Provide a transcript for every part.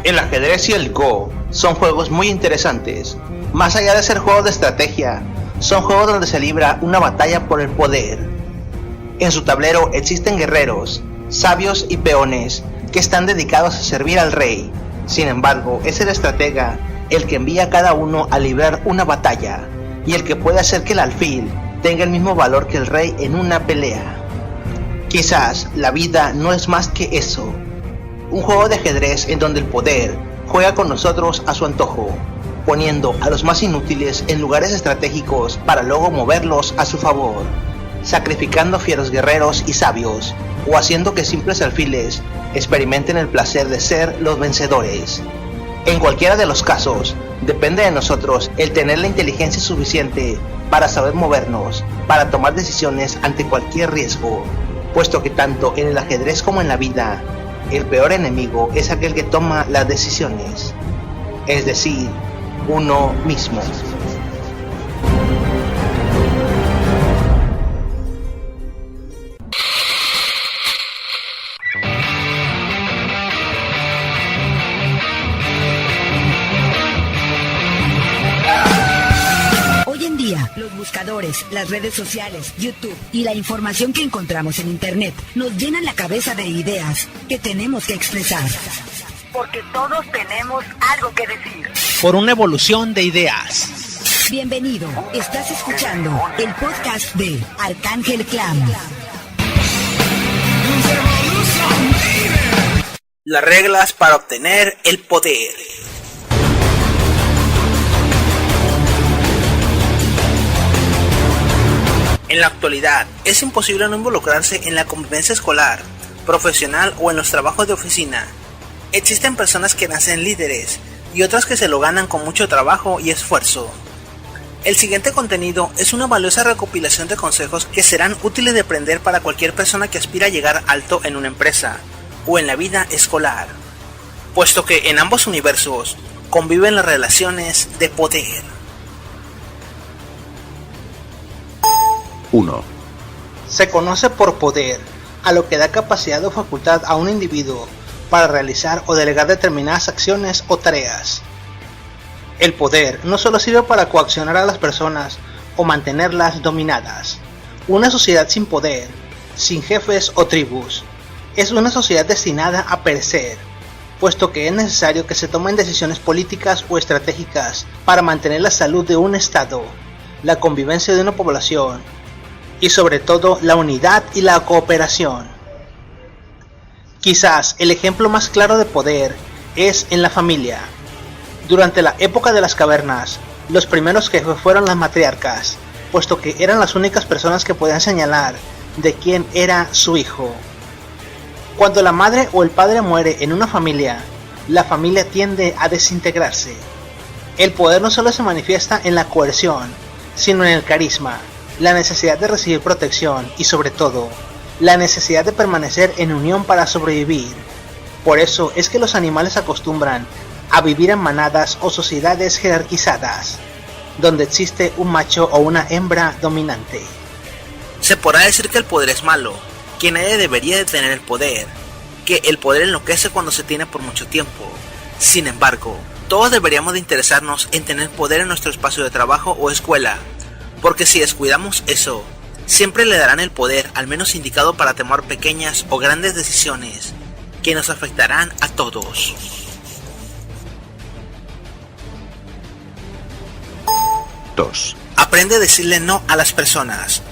El ajedrez y el Go son juegos muy interesantes. Más allá de ser juegos de estrategia, son juegos donde se libra una batalla por el poder. En su tablero existen guerreros, sabios y peones que están dedicados a servir al rey. Sin embargo, es el estratega el que envía a cada uno a librar una batalla y el que puede hacer que el alfil tenga el mismo valor que el rey en una pelea. Quizás la vida no es más que eso, un juego de ajedrez en donde el poder juega con nosotros a su antojo, poniendo a los más inútiles en lugares estratégicos para luego moverlos a su favor, sacrificando fieros guerreros y sabios, o haciendo que simples alfiles experimenten el placer de ser los vencedores. En cualquiera de los casos, depende de nosotros el tener la inteligencia suficiente para saber movernos, para tomar decisiones ante cualquier riesgo, puesto que tanto en el ajedrez como en la vida, el peor enemigo es aquel que toma las decisiones, es decir, uno mismo. Los buscadores, las redes sociales, YouTube y la información que encontramos en Internet nos llenan la cabeza de ideas que tenemos que expresar. Porque todos tenemos algo que decir. Por una evolución de ideas. Bienvenido, estás escuchando el podcast de Arcángel Clan. Las reglas para obtener el poder. En la actualidad, es imposible no involucrarse en la convivencia escolar, profesional o en los trabajos de oficina. Existen personas que nacen líderes y otras que se lo ganan con mucho trabajo y esfuerzo. El siguiente contenido es una valiosa recopilación de consejos que serán útiles de aprender para cualquier persona que aspira a llegar alto en una empresa o en la vida escolar, puesto que en ambos universos conviven las relaciones de poder. 1. Se conoce por poder a lo que da capacidad o facultad a un individuo para realizar o delegar determinadas acciones o tareas. El poder no solo sirve para coaccionar a las personas o mantenerlas dominadas. Una sociedad sin poder, sin jefes o tribus, es una sociedad destinada a perecer, puesto que es necesario que se tomen decisiones políticas o estratégicas para mantener la salud de un estado, la convivencia de una población, y sobre todo la unidad y la cooperación. Quizás el ejemplo más claro de poder es en la familia. Durante la época de las cavernas, los primeros jefes fueron las matriarcas, puesto que eran las únicas personas que podían señalar de quién era su hijo. Cuando la madre o el padre muere en una familia, la familia tiende a desintegrarse. El poder no solo se manifiesta en la coerción, sino en el carisma, la necesidad de recibir protección y sobre todo, la necesidad de permanecer en unión para sobrevivir. Por eso es que los animales acostumbran a vivir en manadas o sociedades jerarquizadas, donde existe un macho o una hembra dominante. Se podrá decir que el poder es malo, que nadie debería de tener el poder, que el poder enloquece cuando se tiene por mucho tiempo. Sin embargo, todos deberíamos de interesarnos en tener poder en nuestro espacio de trabajo o escuela, porque si descuidamos eso, siempre le darán el poder al menos indicado para tomar pequeñas o grandes decisiones que nos afectarán a todos. 2. Aprende a decirle no a las personas.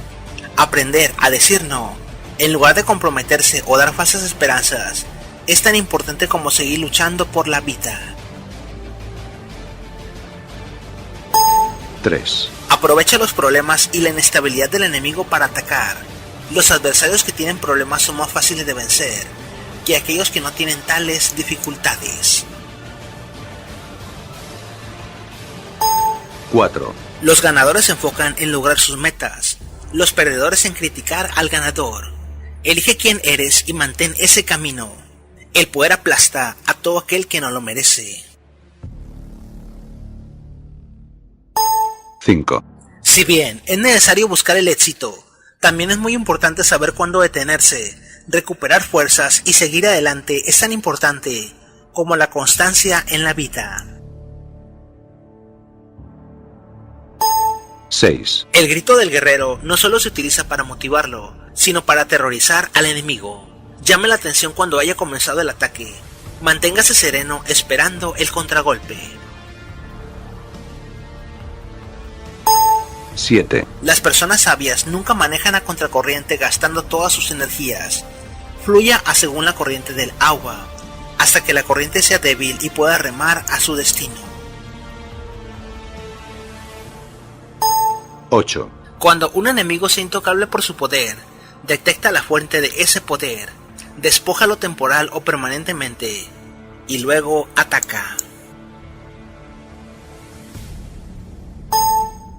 Aprender a decir no, en lugar de comprometerse o dar falsas esperanzas, es tan importante como seguir luchando por la vida. 3. Aprovecha los problemas y la inestabilidad del enemigo para atacar. Los adversarios que tienen problemas son más fáciles de vencer que aquellos que no tienen tales dificultades. 4. Los ganadores se enfocan en lograr sus metas, los perdedores en criticar al ganador. Elige quién eres y mantén ese camino. El poder aplasta a todo aquel que no lo merece. 5. Si bien es necesario buscar el éxito, también es muy importante saber cuándo detenerse. Recuperar fuerzas y seguir adelante es tan importante como la constancia en la vida. 6, El grito del guerrero no solo se utiliza para motivarlo, sino para aterrorizar al enemigo. Llame la atención cuando haya comenzado el ataque. Manténgase sereno esperando el contragolpe. 7, Las personas sabias nunca manejan a contracorriente gastando todas sus energías. Fluya a según la corriente del agua, hasta que la corriente sea débil y pueda remar a su destino. 8, Cuando un enemigo sea intocable por su poder, detecta la fuente de ese poder, despójalo temporal o permanentemente, y luego ataca.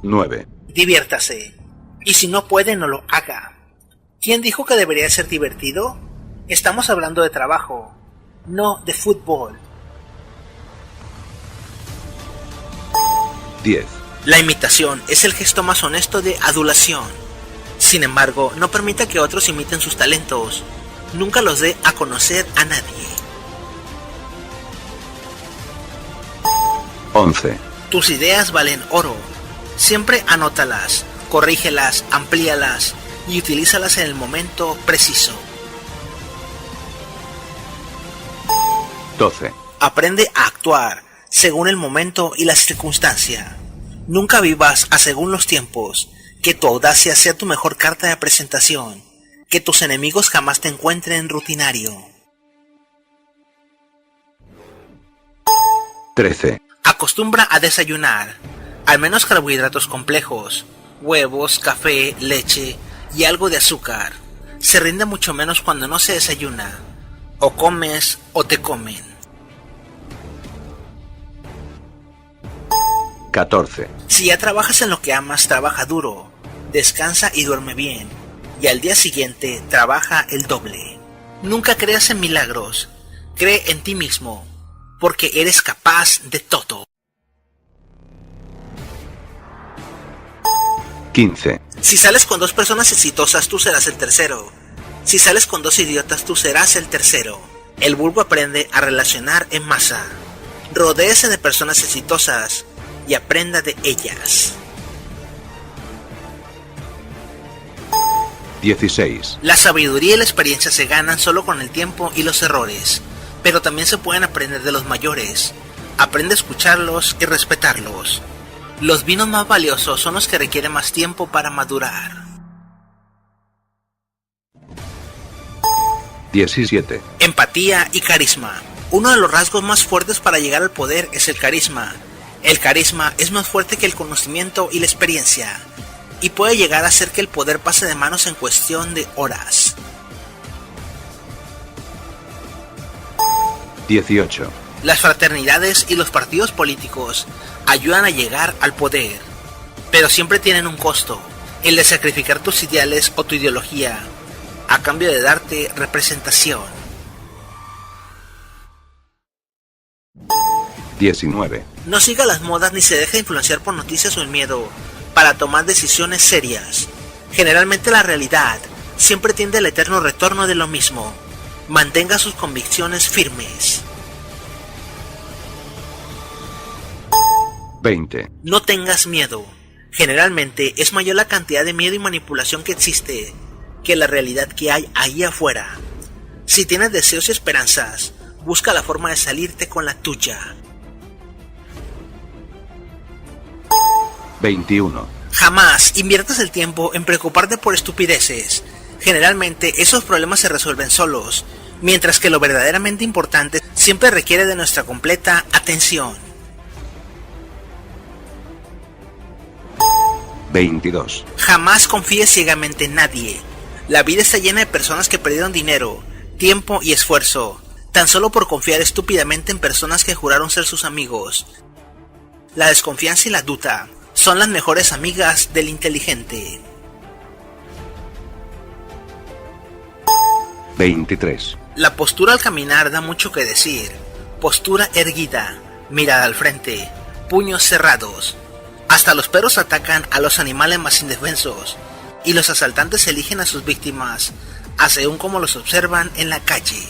9, Diviértase, y si no puede, no lo haga. ¿Quién dijo que debería ser divertido? Estamos hablando de trabajo, no de fútbol. 10, La imitación es el gesto más honesto de adulación. Sin embargo, no permita que otros imiten sus talentos. Nunca los dé a conocer a nadie. 11, Tus ideas valen oro. Siempre anótalas, corrígelas, amplíalas y utilízalas en el momento preciso. 12, Aprende a actuar según el momento y la circunstancia. Nunca vivas a según los tiempos. Que tu audacia sea tu mejor carta de presentación. Que tus enemigos jamás te encuentren rutinario. 13, Acostumbra a desayunar, al menos carbohidratos complejos, huevos, café, leche y algo de azúcar. Se rinde mucho menos cuando no se desayuna. O comes o te comen. 14, Si ya trabajas en lo que amas, trabaja duro, descansa y duerme bien, y al día siguiente trabaja el doble. Nunca creas en milagros, cree en ti mismo, porque eres capaz de todo. 15, Si sales con 2 personas exitosas, tú serás el tercero. Si sales con 2 idiotas, tú serás el tercero. El vulgo aprende a relacionar en masa. Rodéese de personas exitosas y aprenda de ellas. 16, La sabiduría y la experiencia se ganan solo con el tiempo y los errores, pero también se pueden aprender de los mayores. Aprende a escucharlos y respetarlos. Los vinos más valiosos son los que requieren más tiempo para madurar. 17, Empatía y carisma. Uno de los rasgos más fuertes para llegar al poder es el carisma. El carisma es más fuerte que el conocimiento y la experiencia, y puede llegar a hacer que el poder pase de manos en cuestión de horas. 18, Las fraternidades y los partidos políticos ayudan a llegar al poder, pero siempre tienen un costo, el de sacrificar tus ideales o tu ideología, a cambio de darte representación. 19, No siga las modas ni se deje influenciar por noticias o el miedo para tomar decisiones serias. Generalmente la realidad siempre tiende al eterno retorno de lo mismo. Mantenga sus convicciones firmes. 20, No tengas miedo. Generalmente es mayor la cantidad de miedo y manipulación que existe que la realidad que hay ahí afuera. Si tienes deseos y esperanzas, busca la forma de salirte con la tuya. 21, Jamás inviertas el tiempo en preocuparte por estupideces. Generalmente esos problemas se resuelven solos, mientras que lo verdaderamente importante siempre requiere de nuestra completa atención. 22, Jamás confíes ciegamente en nadie. La vida está llena de personas que perdieron dinero, tiempo y esfuerzo, tan solo por confiar estúpidamente en personas que juraron ser sus amigos. La desconfianza y la duda son las mejores amigas del inteligente. 23, La postura al caminar da mucho que decir. Postura erguida, mirada al frente, puños cerrados. Hasta los perros atacan a los animales más indefensos, y los asaltantes eligen a sus víctimas, a según como los observan en la calle.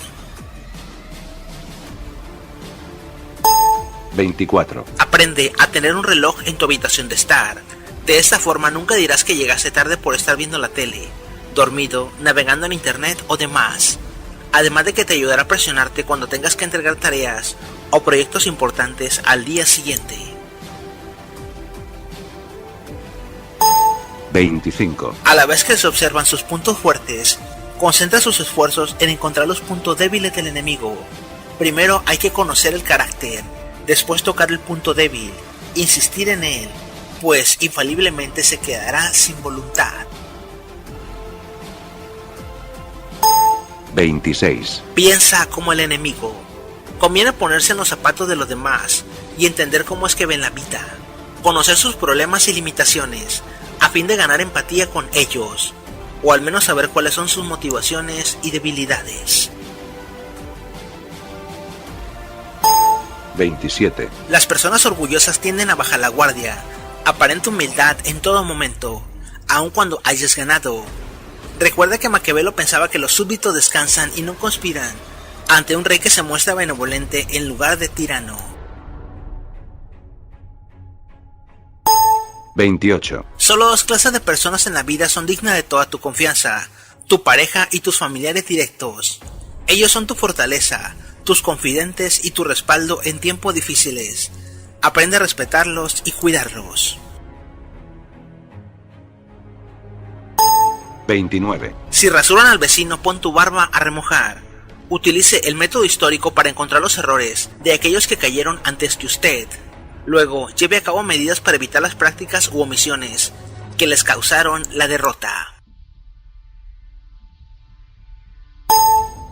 24. Aprende a tener un reloj en tu habitación de estar. De esta forma nunca dirás que llegaste tarde por estar viendo la tele, dormido, navegando en internet o demás. Además de que te ayudará a presionarte cuando tengas que entregar tareas o proyectos importantes al día siguiente. 25. A la vez que se observan sus puntos fuertes, concentra sus esfuerzos en encontrar los puntos débiles del enemigo. Primero hay que conocer el carácter, después tocar el punto débil, insistir en él, pues infaliblemente se quedará sin voluntad. 26. Piensa como el enemigo. Conviene ponerse en los zapatos de los demás y entender cómo es que ven la vida, conocer sus problemas y limitaciones, a fin de ganar empatía con ellos, o al menos saber cuáles son sus motivaciones y debilidades. 27. Las personas orgullosas tienden a bajar la guardia, aparenta humildad en todo momento, aun cuando hayas ganado. Recuerda que Maquiavelo pensaba que los súbditos descansan y no conspiran ante un rey que se muestra benevolente en lugar de tirano. 28. Solo dos clases de personas en la vida son dignas de toda tu confianza: tu pareja y tus familiares directos. Ellos son tu fortaleza, tus confidentes y tu respaldo en tiempos difíciles. Aprende a respetarlos y cuidarlos. 29. Si rasuran al vecino, pon tu barba a remojar. Utilice el método histórico para encontrar los errores de aquellos que cayeron antes que usted. Luego, lleve a cabo medidas para evitar las prácticas u omisiones que les causaron la derrota.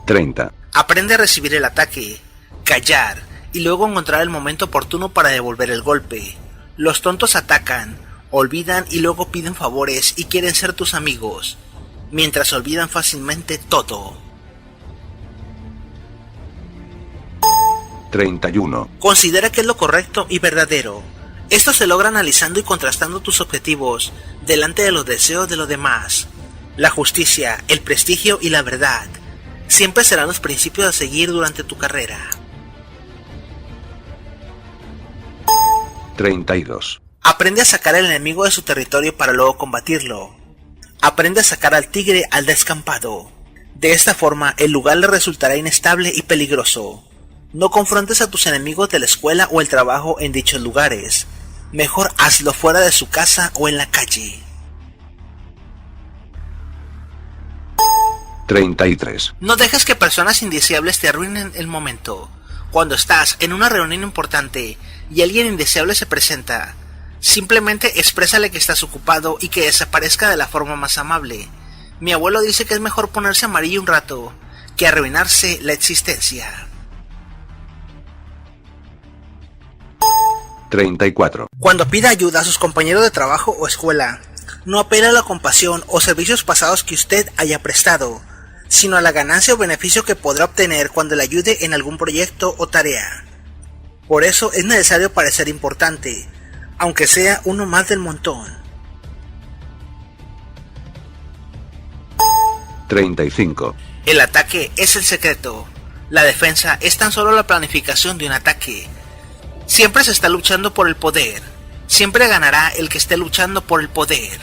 30. Aprende a recibir el ataque, callar y luego encontrar el momento oportuno para devolver el golpe. Los tontos atacan, olvidan y luego piden favores y quieren ser tus amigos, mientras olvidan fácilmente todo. 31. Considera qué es lo correcto y verdadero. Esto se logra analizando y contrastando tus objetivos delante de los deseos de los demás. La justicia, el prestigio y la verdad siempre serán los principios a seguir durante tu carrera. 32. Aprende a sacar al enemigo de su territorio para luego combatirlo. Aprende a sacar al tigre al descampado. De esta forma, el lugar le resultará inestable y peligroso. No confrontes a tus enemigos de la escuela o el trabajo en dichos lugares. Mejor hazlo fuera de su casa o en la calle. 33. No dejes que personas indeseables te arruinen el momento. Cuando estás en una reunión importante y alguien indeseable se presenta, simplemente exprésale que estás ocupado y que desaparezca de la forma más amable. Mi abuelo dice que es mejor ponerse amarillo un rato que arruinarse la existencia. 34. Cuando pida ayuda a sus compañeros de trabajo o escuela, no apela a la compasión o servicios pasados que usted haya prestado, sino a la ganancia o beneficio que podrá obtener cuando le ayude en algún proyecto o tarea. Por eso es necesario parecer importante, aunque sea uno más del montón. 35. El ataque es el secreto. La defensa es tan solo la planificación de un ataque. Siempre se está luchando por el poder. Siempre ganará el que esté luchando por el poder,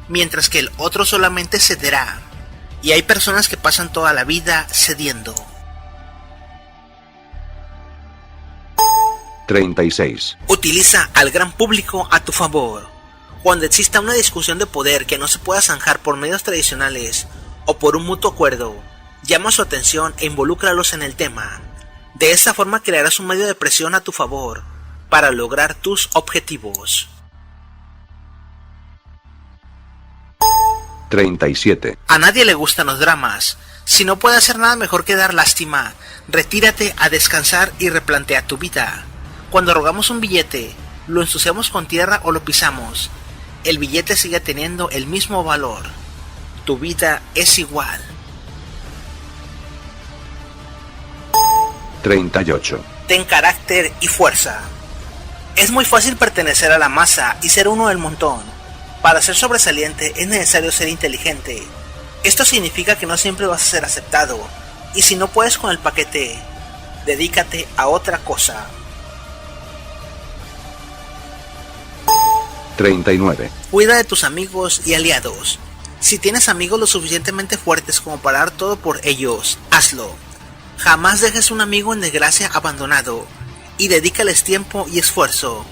mientras que el otro solamente cederá. Y hay personas que pasan toda la vida cediendo. 36. Utiliza al gran público a tu favor. Cuando exista una discusión de poder que no se pueda zanjar por medios tradicionales o por un mutuo acuerdo, llama su atención e involúcralos en el tema. De esta forma crearás un medio de presión a tu favor para lograr tus objetivos. 37. A nadie le gustan los dramas. Si no puedes hacer nada mejor que dar lástima, retírate a descansar y replantea tu vida. Cuando rogamos un billete, lo ensuciamos con tierra o lo pisamos, el billete sigue teniendo el mismo valor. Tu vida es igual. 38. Ten carácter y fuerza. Es muy fácil pertenecer a la masa y ser uno del montón. Para ser sobresaliente es necesario ser inteligente. Esto significa que no siempre vas a ser aceptado, y si no puedes con el paquete, dedícate a otra cosa. 39. Cuida de tus amigos y aliados. Si tienes amigos lo suficientemente fuertes como para dar todo por ellos, hazlo. Jamás dejes un amigo en desgracia abandonado y dedícales tiempo y esfuerzo.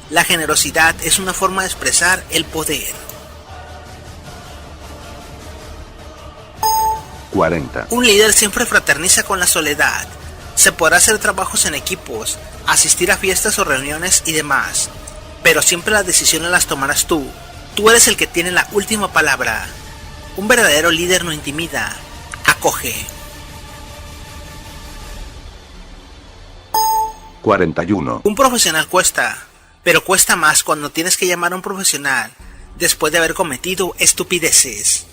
La generosidad es una forma de expresar el poder. 40. Un líder siempre fraterniza con la soledad. Se podrá hacer trabajos en equipos, asistir a fiestas o reuniones y demás, pero siempre las decisiones las tomarás tú. Tú eres el que tiene la última palabra. Un verdadero líder no intimida, acoge. 41. Un profesional cuesta, pero cuesta más cuando tienes que llamar a un profesional después de haber cometido estupideces.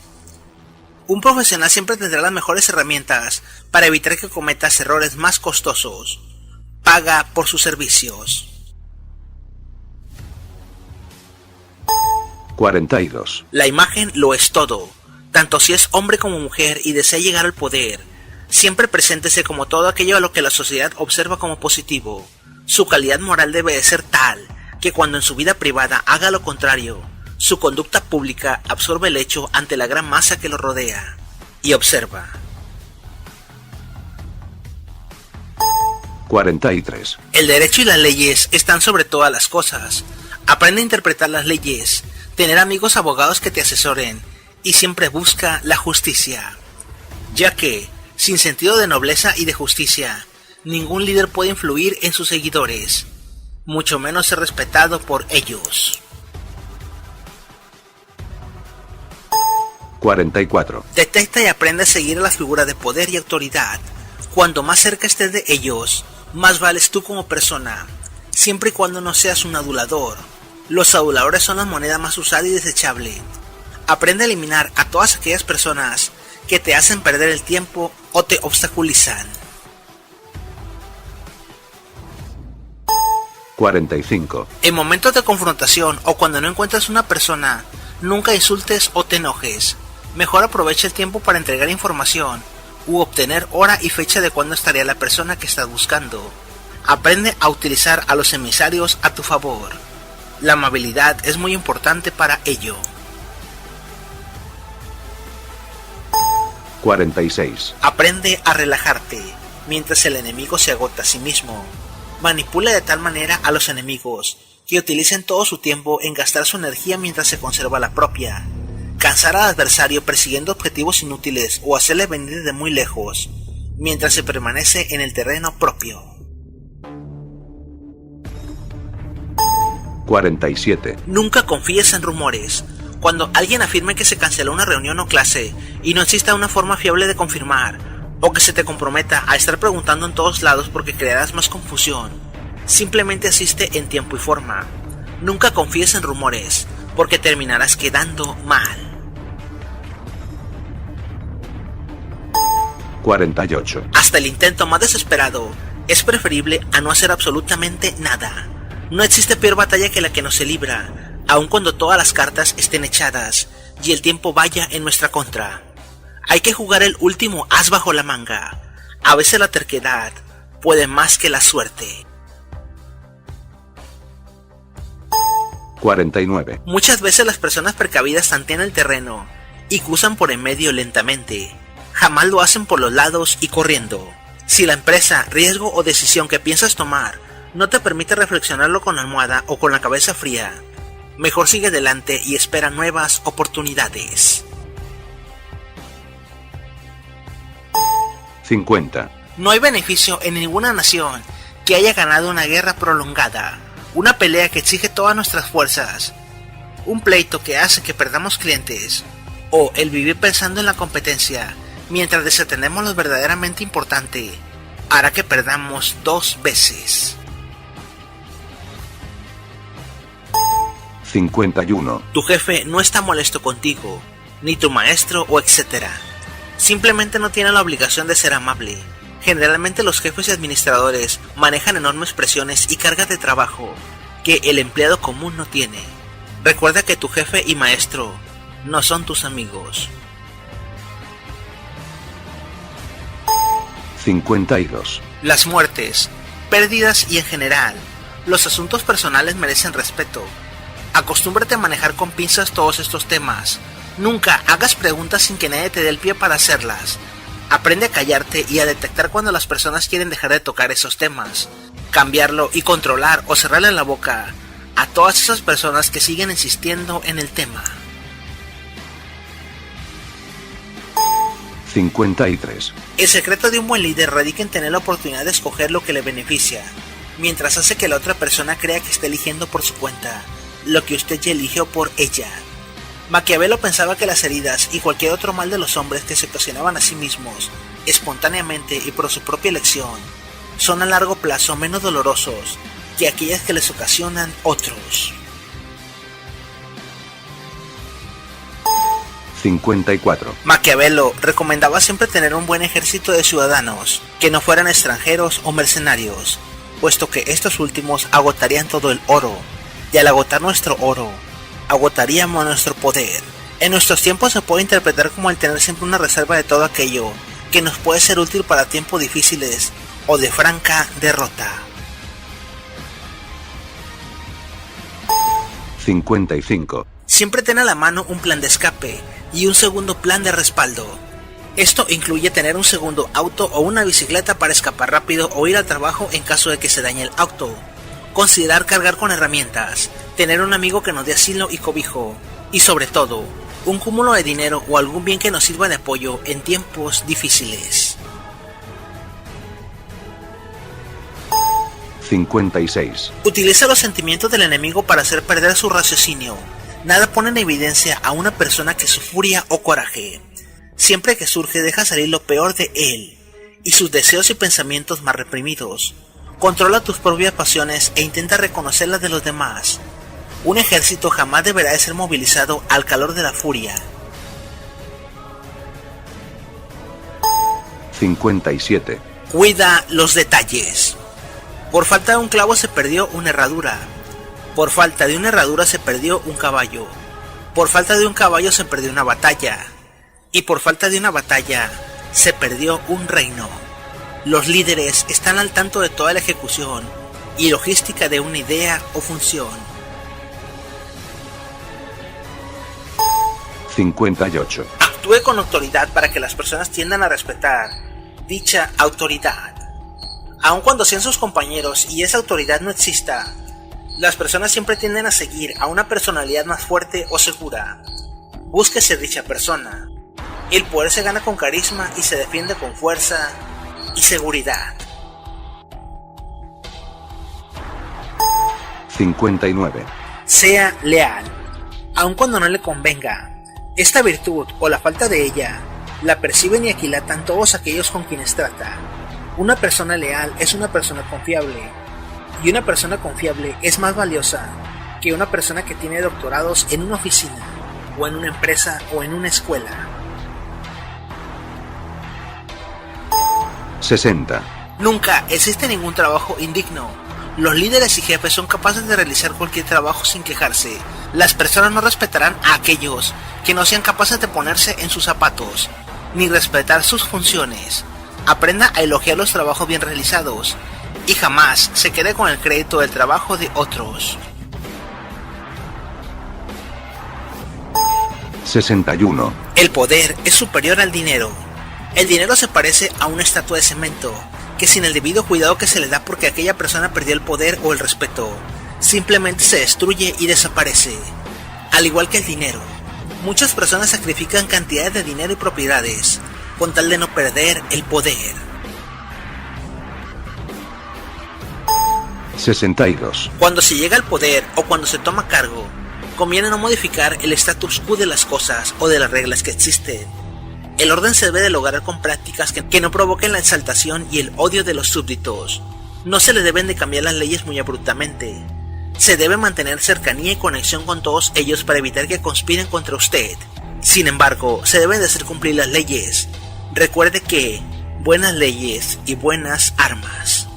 Un profesional siempre tendrá las mejores herramientas para evitar que cometas errores más costosos. Paga por sus servicios. 42. La imagen lo es todo, tanto si es hombre como mujer y desea llegar al poder. Siempre preséntese como todo aquello a lo que la sociedad observa como positivo. Su calidad moral debe de ser tal que cuando en su vida privada haga lo contrario, su conducta pública absorbe el hecho ante la gran masa que lo rodea. Y observa. 43. El derecho y las leyes están sobre todas las cosas. Aprende a interpretar las leyes, tener amigos abogados que te asesoren y siempre busca la justicia. Ya que, sin sentido de nobleza y de justicia, ningún líder puede influir en sus seguidores, mucho menos ser respetado por ellos. 44. Detecta y aprende a seguir a las figuras de poder y autoridad. Cuanto más cerca estés de ellos, más vales tú como persona, siempre y cuando no seas un adulador. Los aduladores son la moneda más usada y desechable. Aprende a eliminar a todas aquellas personas que te hacen perder el tiempo o te obstaculizan. 45. En momentos de confrontación o cuando no encuentras una persona, nunca insultes o te enojes. Mejor aprovecha el tiempo para entregar información u obtener hora y fecha de cuándo estaría la persona que estás buscando. Aprende a utilizar a los emisarios a tu favor. La amabilidad es muy importante para ello. 46. Aprende a relajarte mientras el enemigo se agota a sí mismo. Manipula de tal manera a los enemigos que utilicen todo su tiempo en gastar su energía mientras se conserva la propia. Cansar al adversario persiguiendo objetivos inútiles o hacerle venir de muy lejos mientras se permanece en el terreno propio. 47. Nunca confíes en rumores. Cuando alguien afirme que se canceló una reunión o clase y no exista una forma fiable de confirmar, o que se te comprometa a estar preguntando en todos lados porque crearás más confusión, simplemente asiste en tiempo y forma. Nunca confíes en rumores, porque terminarás quedando mal. 48. Hasta el intento más desesperado es preferible a no hacer absolutamente nada. No existe peor batalla que la que no se libra, aun cuando todas las cartas estén echadas y el tiempo vaya en nuestra contra. Hay que jugar el último as bajo la manga. A veces la terquedad puede más que la suerte. 49. Muchas veces las personas precavidas tantean el terreno y cruzan por en medio lentamente. Jamás lo hacen por los lados y corriendo. Si la empresa, riesgo o decisión que piensas tomar no te permite reflexionarlo con la almohada o con la cabeza fría, mejor sigue adelante y espera nuevas oportunidades. 50. No hay beneficio en ninguna nación que haya ganado una guerra prolongada, una pelea que exige todas nuestras fuerzas, un pleito que hace que perdamos clientes, o el vivir pensando en la competencia mientras desatendemos lo verdaderamente importante, hará que perdamos 2 veces. 51. Tu jefe no está molesto contigo, ni tu maestro o etcétera. Simplemente no tiene la obligación de ser amable. Generalmente los jefes y administradores manejan enormes presiones y cargas de trabajo que el empleado común no tiene. Recuerda que tu jefe y maestro no son tus amigos. 52. Las muertes, pérdidas y en general, los asuntos personales merecen respeto. Acostúmbrate a manejar con pinzas todos estos temas. Nunca hagas preguntas sin que nadie te dé el pie para hacerlas. Aprende a callarte y a detectar cuando las personas quieren dejar de tocar esos temas, cambiarlo y controlar o cerrarle la boca a todas esas personas que siguen insistiendo en el tema. 53. El secreto de un buen líder radica en tener la oportunidad de escoger lo que le beneficia, mientras hace que la otra persona crea que está eligiendo por su cuenta lo que usted ya eligió por ella. Maquiavelo pensaba que las heridas y cualquier otro mal de los hombres que se ocasionaban a sí mismos, espontáneamente y por su propia elección, son a largo plazo menos dolorosos que aquellas que les ocasionan otros. 54. Maquiavelo recomendaba siempre tener un buen ejército de ciudadanos, que no fueran extranjeros o mercenarios, puesto que estos últimos agotarían todo el oro, y al agotar nuestro oro, agotaríamos nuestro poder. En nuestros tiempos se puede interpretar como el tener siempre una reserva de todo aquello que nos puede ser útil para tiempos difíciles o de franca derrota. 55. Siempre ten a la mano un plan de escape y un segundo plan de respaldo. Esto incluye tener un segundo auto o una bicicleta para escapar rápido o ir al trabajo en caso de que se dañe el auto. Considerar cargar con herramientas, tener un amigo que nos dé asilo y cobijo, y sobre todo, un cúmulo de dinero o algún bien que nos sirva de apoyo en tiempos difíciles. 56. Utiliza los sentimientos del enemigo para hacer perder su raciocinio. Nada pone en evidencia a una persona que su furia o coraje. Siempre que surge deja salir lo peor de él, y sus deseos y pensamientos más reprimidos. Controla tus propias pasiones e intenta reconocer las de los demás. Un ejército jamás deberá de ser movilizado al calor de la furia. 57. Cuida los detalles. Por falta de un clavo se perdió una herradura. Por falta de una herradura se perdió un caballo. Por falta de un caballo se perdió una batalla. Y por falta de una batalla se perdió un reino. Los líderes están al tanto de toda la ejecución y logística de una idea o función. 58. Actúe con autoridad para que las personas tiendan a respetar dicha autoridad. Aun cuando sean sus compañeros y esa autoridad no exista, las personas siempre tienden a seguir a una personalidad más fuerte o segura. Búsquese dicha persona. El poder se gana con carisma y se defiende con fuerza y seguridad. 59. Sea leal, aun cuando no le convenga. Esta virtud o la falta de ella la perciben y aquilatan todos aquellos con quienes trata. Una persona leal es una persona confiable, y una persona confiable es más valiosa que una persona que tiene doctorados en una oficina, o en una empresa, o en una escuela. 60. Nunca existe ningún trabajo indigno. Los líderes y jefes son capaces de realizar cualquier trabajo sin quejarse. Las personas no respetarán a aquellos que no sean capaces de ponerse en sus zapatos, ni respetar sus funciones. Aprenda a elogiar los trabajos bien realizados, y jamás se quede con el crédito del trabajo de otros. 61. El poder es superior al dinero. El dinero se parece a una estatua de cemento, que sin el debido cuidado que se le da porque aquella persona perdió el poder o el respeto, simplemente se destruye y desaparece. Al igual que el dinero, muchas personas sacrifican cantidades de dinero y propiedades con tal de no perder el poder. 62. Cuando se llega al poder o cuando se toma cargo, conviene no modificar el status quo de las cosas o de las reglas que existen. El orden se debe de lograr con prácticas que no provoquen la exaltación y el odio de los súbditos. No se le deben de cambiar las leyes muy abruptamente. Se debe mantener cercanía y conexión con todos ellos para evitar que conspiren contra usted. Sin embargo, se deben de hacer cumplir las leyes. Recuerde que buenas leyes y buenas armas.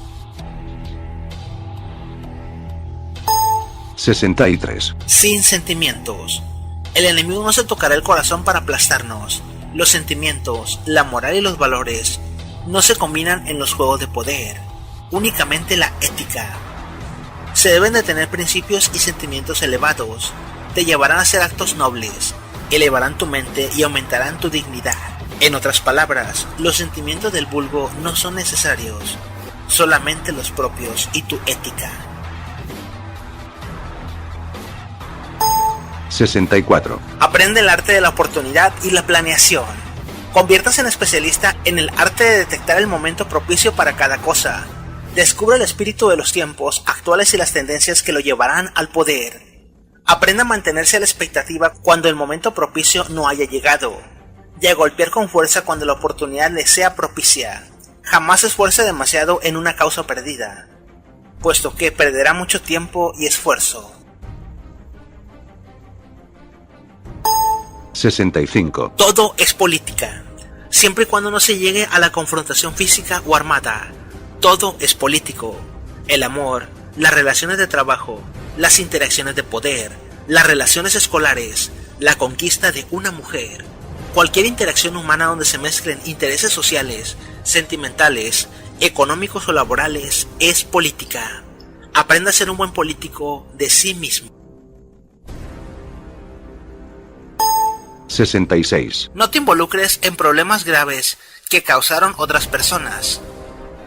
63. Sin sentimientos. El enemigo no se tocará el corazón para aplastarnos. Los sentimientos, la moral y los valores no se combinan en los juegos de poder, únicamente la ética. Se deben de tener principios y sentimientos elevados. Te llevarán a hacer actos nobles, elevarán tu mente y aumentarán tu dignidad. En otras palabras, los sentimientos del vulgo no son necesarios, solamente los propios y tu ética. 64. Aprende el arte de la oportunidad y la planeación. Conviértase en especialista en el arte de detectar el momento propicio para cada cosa. Descubre el espíritu de los tiempos actuales y las tendencias que lo llevarán al poder. Aprenda a mantenerse a la expectativa cuando el momento propicio no haya llegado, y a golpear con fuerza cuando la oportunidad le sea propicia. Jamás se esfuerce demasiado en una causa perdida, puesto que perderá mucho tiempo y esfuerzo. 65. Todo es política, siempre y cuando no se llegue a la confrontación física o armada. Todo es político. El amor, las relaciones de trabajo, las interacciones de poder, las relaciones escolares, la conquista de una mujer. Cualquier interacción humana donde se mezclen intereses sociales, sentimentales, económicos o laborales es política. Aprenda a ser un buen político de sí mismo. 66. No te involucres en problemas graves que causaron otras personas,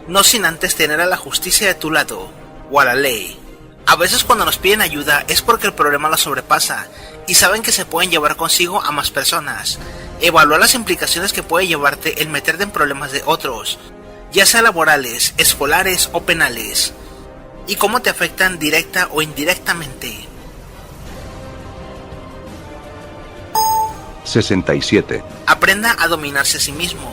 no sin antes tener a la justicia de tu lado, o a la ley. A veces cuando nos piden ayuda es porque el problema la sobrepasa y saben que se pueden llevar consigo a más personas. Evalúa las implicaciones que puede llevarte el meterte en problemas de otros, ya sea laborales, escolares o penales, y cómo te afectan directa o indirectamente. 67. Aprenda a dominarse a sí mismo.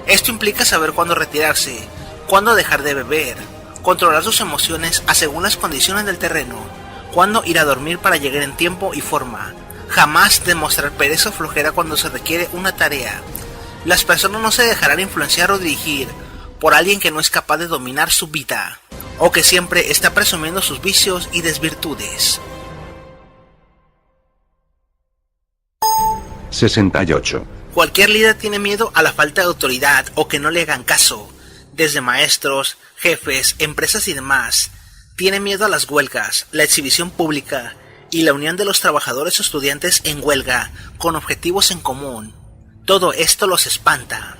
Esto implica saber cuándo retirarse, cuándo dejar de beber, controlar sus emociones según las condiciones del terreno, cuándo ir a dormir para llegar en tiempo y forma. Jamás demostrar pereza o flojera cuando se requiere una tarea. Las personas no se dejarán influenciar o dirigir por alguien que no es capaz de dominar su vida, o que siempre está presumiendo sus vicios y desvirtudes. 68. Cualquier líder tiene miedo a la falta de autoridad o que no le hagan caso, desde maestros, jefes, empresas y demás. Tiene miedo a las huelgas, la exhibición pública y la unión de los trabajadores o estudiantes en huelga con objetivos en común. Todo esto los espanta.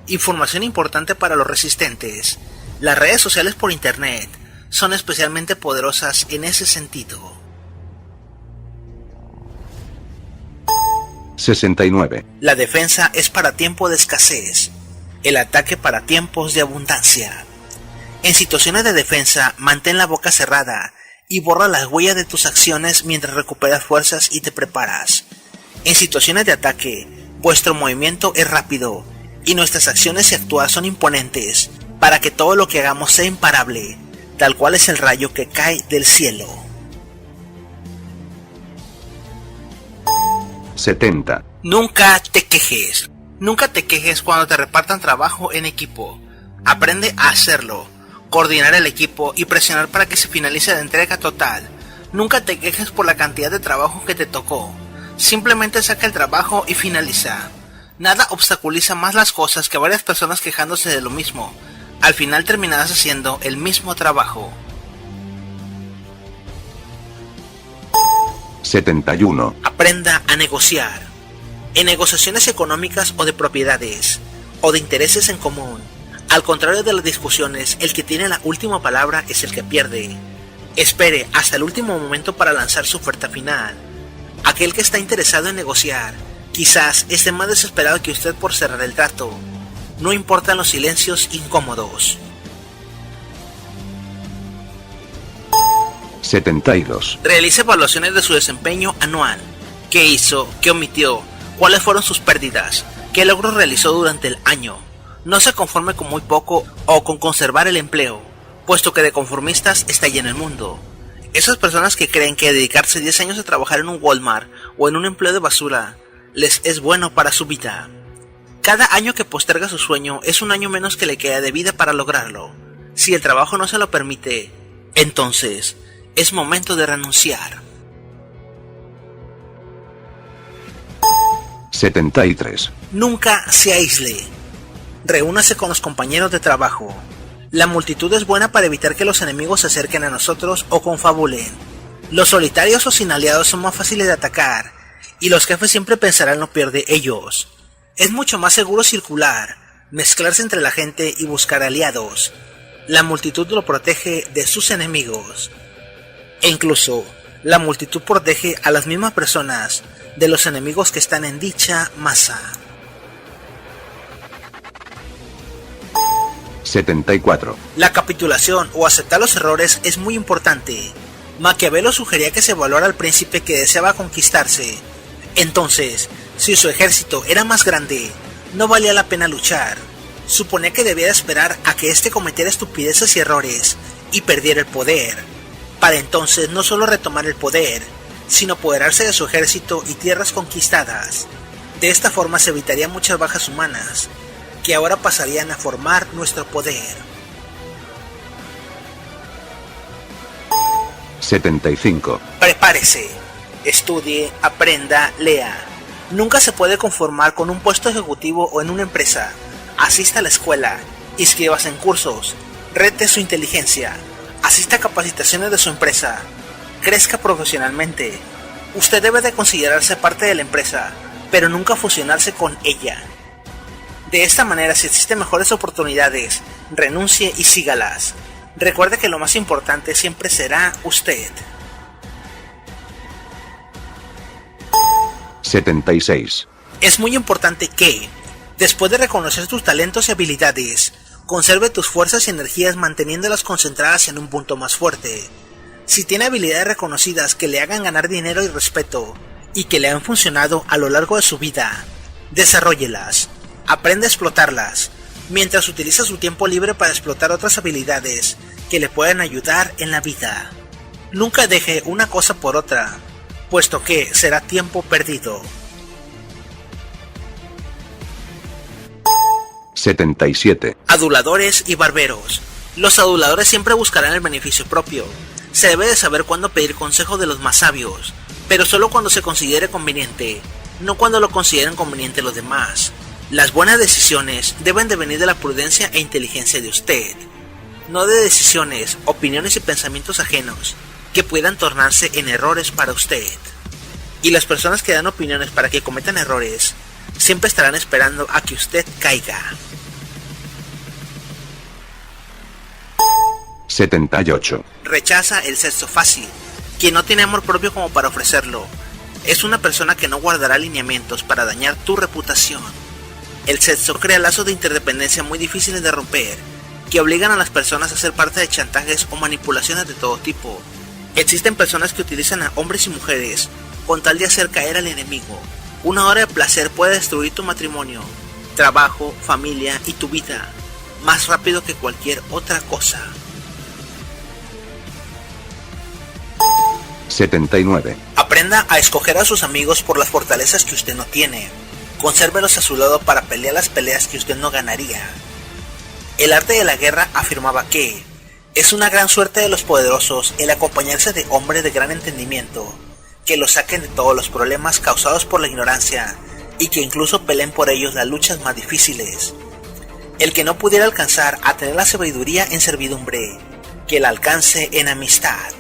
Información importante para los resistentes. Las redes sociales por internet son especialmente poderosas en ese sentido. 69. La defensa es para tiempo de escasez, el ataque para tiempos de abundancia. En situaciones de defensa, mantén la boca cerrada y borra las huellas de tus acciones mientras recuperas fuerzas y te preparas. En situaciones de ataque, vuestro movimiento es rápido y nuestras acciones y actuar son imponentes para que todo lo que hagamos sea imparable, tal cual es el rayo que cae del cielo. 70. Nunca te quejes. Nunca te quejes cuando te repartan trabajo en equipo. Aprende a hacerlo, coordinar el equipo y presionar para que se finalice la entrega total. Nunca te quejes por la cantidad de trabajo que te tocó. Simplemente saca el trabajo y finaliza. Nada obstaculiza más las cosas que varias personas quejándose de lo mismo. Al final terminarás haciendo el mismo trabajo. 71. Aprenda a negociar. En negociaciones económicas o de propiedades, o de intereses en común, al contrario de las discusiones, el que tiene la última palabra es el que pierde. Espere hasta el último momento para lanzar su oferta final. Aquel que está interesado en negociar, quizás esté más desesperado que usted por cerrar el trato. No importan los silencios incómodos. 72. Realice evaluaciones de su desempeño anual. ¿Qué hizo? ¿Qué omitió? ¿Cuáles fueron sus pérdidas? ¿Qué logros realizó durante el año? No se conforme con muy poco o con conservar el empleo, puesto que de conformistas está lleno el mundo. Esas personas que creen que dedicarse 10 años a trabajar en un Walmart o en un empleo de basura les es bueno para su vida. Cada año que posterga su sueño es un año menos que le queda de vida para lograrlo. Si el trabajo no se lo permite, entonces es momento de renunciar. 73. Nunca se aísle. Reúnase con los compañeros de trabajo. La multitud es buena para evitar que los enemigos se acerquen a nosotros o confabulen. Los solitarios o sin aliados son más fáciles de atacar, y los jefes siempre pensarán lo peor de ellos. Es mucho más seguro circular, mezclarse entre la gente y buscar aliados. La multitud lo protege de sus enemigos. E incluso, la multitud protege a las mismas personas de los enemigos que están en dicha masa. 74. La capitulación o aceptar los errores es muy importante. Maquiavelo sugería que se evaluara al príncipe que deseaba conquistarse. Entonces, si su ejército era más grande, no valía la pena luchar. Suponía que debía esperar a que éste cometiera estupideces y errores y perdiera el poder, para entonces no solo retomar el poder, sino apoderarse de su ejército y tierras conquistadas. De esta forma se evitarían muchas bajas humanas, que ahora pasarían a formar nuestro poder. 75. Prepárese, estudie, aprenda, lea. Nunca se puede conformar con un puesto ejecutivo o en una empresa. Asista a la escuela, inscríbase en cursos, rete su inteligencia, asista a capacitaciones de su empresa, crezca profesionalmente. Usted debe de considerarse parte de la empresa, pero nunca fusionarse con ella. De esta manera, si existen mejores oportunidades, renuncie y sígalas. Recuerde que lo más importante siempre será usted. 76. Es muy importante que, después de reconocer tus talentos y habilidades, conserve tus fuerzas y energías manteniéndolas concentradas en un punto más fuerte. Si tiene habilidades reconocidas que le hagan ganar dinero y respeto, y que le han funcionado a lo largo de su vida, desarróllelas. Aprende a explotarlas, mientras utiliza su tiempo libre para explotar otras habilidades que le pueden ayudar en la vida. Nunca deje una cosa por otra, puesto que será tiempo perdido. 77. Aduladores y barberos. Los aduladores siempre buscarán el beneficio propio. Se debe de saber cuándo pedir consejo de los más sabios, pero solo cuando se considere conveniente, no cuando lo consideren conveniente los demás. Las buenas decisiones deben de venir de la prudencia e inteligencia de usted, no de decisiones, opiniones y pensamientos ajenos que puedan tornarse en errores para usted. Y las personas que dan opiniones para que cometan errores siempre estarán esperando a que usted caiga. 78. Rechaza el sexo fácil. Quien no tiene amor propio como para ofrecerlo es una persona que no guardará lineamientos para dañar tu reputación. El sexo crea lazos de interdependencia muy difíciles de romper, que obligan a las personas a ser parte de chantajes o manipulaciones de todo tipo. Existen personas que utilizan a hombres y mujeres con tal de hacer caer al enemigo. Una hora de placer puede destruir tu matrimonio, trabajo, familia y tu vida, más rápido que cualquier otra cosa. 79. Aprenda a escoger a sus amigos por las fortalezas que usted no tiene. Consérvelos a su lado para pelear las peleas que usted no ganaría. El arte de la guerra afirmaba que es una gran suerte de los poderosos el acompañarse de hombres de gran entendimiento, que los saquen de todos los problemas causados por la ignorancia y que incluso peleen por ellos las luchas más difíciles. El que no pudiera alcanzar a tener la sabiduría en servidumbre, que la alcance en amistad.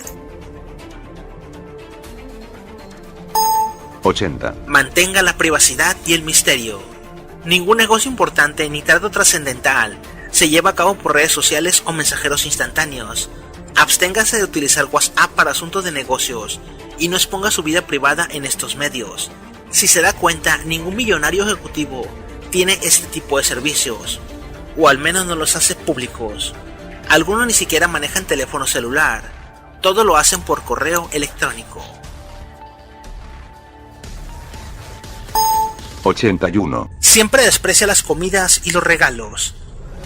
80. Mantenga la privacidad y el misterio. Ningún negocio importante ni trato trascendental se lleva a cabo por redes sociales o mensajeros instantáneos. Absténgase de utilizar WhatsApp para asuntos de negocios y no exponga su vida privada en estos medios. Si se da cuenta, ningún millonario ejecutivo tiene este tipo de servicios, o al menos no los hace públicos. Algunos ni siquiera manejan teléfono celular, todo lo hacen por correo electrónico. 81. Siempre desprecia las comidas y los regalos.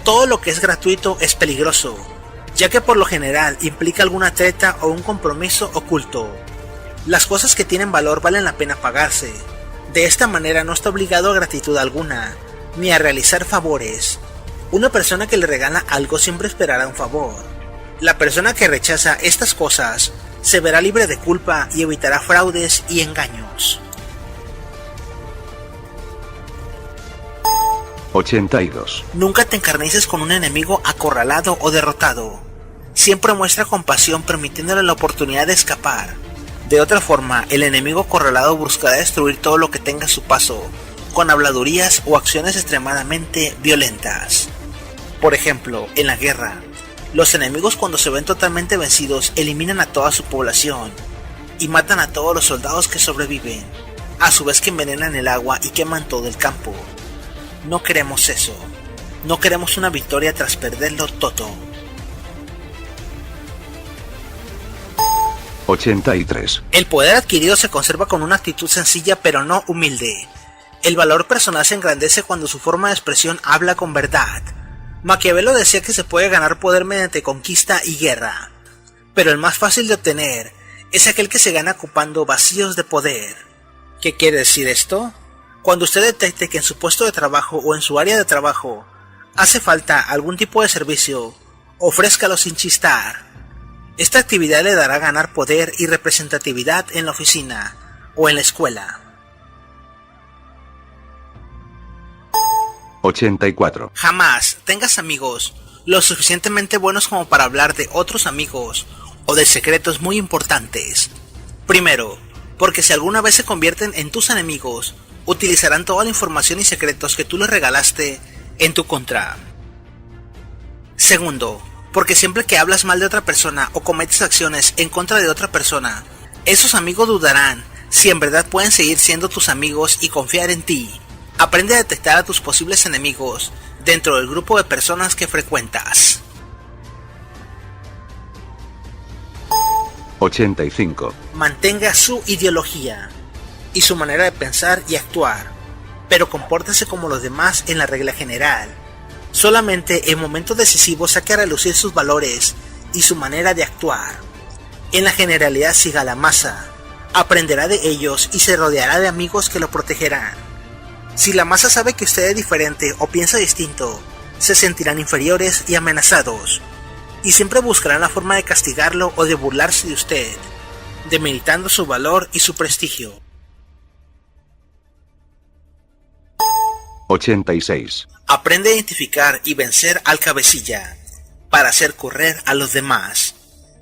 Todo lo que es gratuito es peligroso, ya que por lo general implica alguna treta o un compromiso oculto. Las cosas que tienen valor valen la pena pagarse. De esta manera no está obligado a gratitud alguna, ni a realizar favores. Una persona que le regala algo siempre esperará un favor. La persona que rechaza estas cosas se verá libre de culpa y evitará fraudes y engaños. 82. Nunca te encarnices con un enemigo acorralado o derrotado. Siempre muestra compasión permitiéndole la oportunidad de escapar. De otra forma, el enemigo acorralado buscará destruir todo lo que tenga a su paso, con habladurías o acciones extremadamente violentas. Por ejemplo, en la guerra, los enemigos cuando se ven totalmente vencidos eliminan a toda su población y matan a todos los soldados que sobreviven, a su vez que envenenan el agua y queman todo el campo. No queremos eso. No queremos una victoria tras perderlo todo. 83. El poder adquirido se conserva con una actitud sencilla pero no humilde. El valor personal se engrandece cuando su forma de expresión habla con verdad. Maquiavelo decía que se puede ganar poder mediante conquista y guerra, pero el más fácil de obtener es aquel que se gana ocupando vacíos de poder. ¿Qué quiere decir esto? Cuando usted detecte que en su puesto de trabajo o en su área de trabajo hace falta algún tipo de servicio, ofrézcalo sin chistar. Esta actividad le dará ganar poder y representatividad en la oficina o en la escuela. 84. Jamás tengas amigos lo suficientemente buenos como para hablar de otros amigos o de secretos muy importantes. Primero, porque si alguna vez se convierten en tus enemigos, utilizarán toda la información y secretos que tú les regalaste en tu contra. Segundo, porque siempre que hablas mal de otra persona o cometes acciones en contra de otra persona, esos amigos dudarán si en verdad pueden seguir siendo tus amigos y confiar en ti. Aprende a detectar a tus posibles enemigos dentro del grupo de personas que frecuentas. 85. Mantenga su ideología y su manera de pensar y actuar, pero compórtese como los demás en la regla general. Solamente en momentos decisivos saque a relucir sus valores y su manera de actuar. En la generalidad siga la masa, aprenderá de ellos y se rodeará de amigos que lo protegerán. Si la masa sabe que usted es diferente o piensa distinto, se sentirán inferiores y amenazados, y siempre buscarán la forma de castigarlo o de burlarse de usted, demeritando su valor y su prestigio. 86. Aprende a identificar y vencer al cabecilla, para hacer correr a los demás.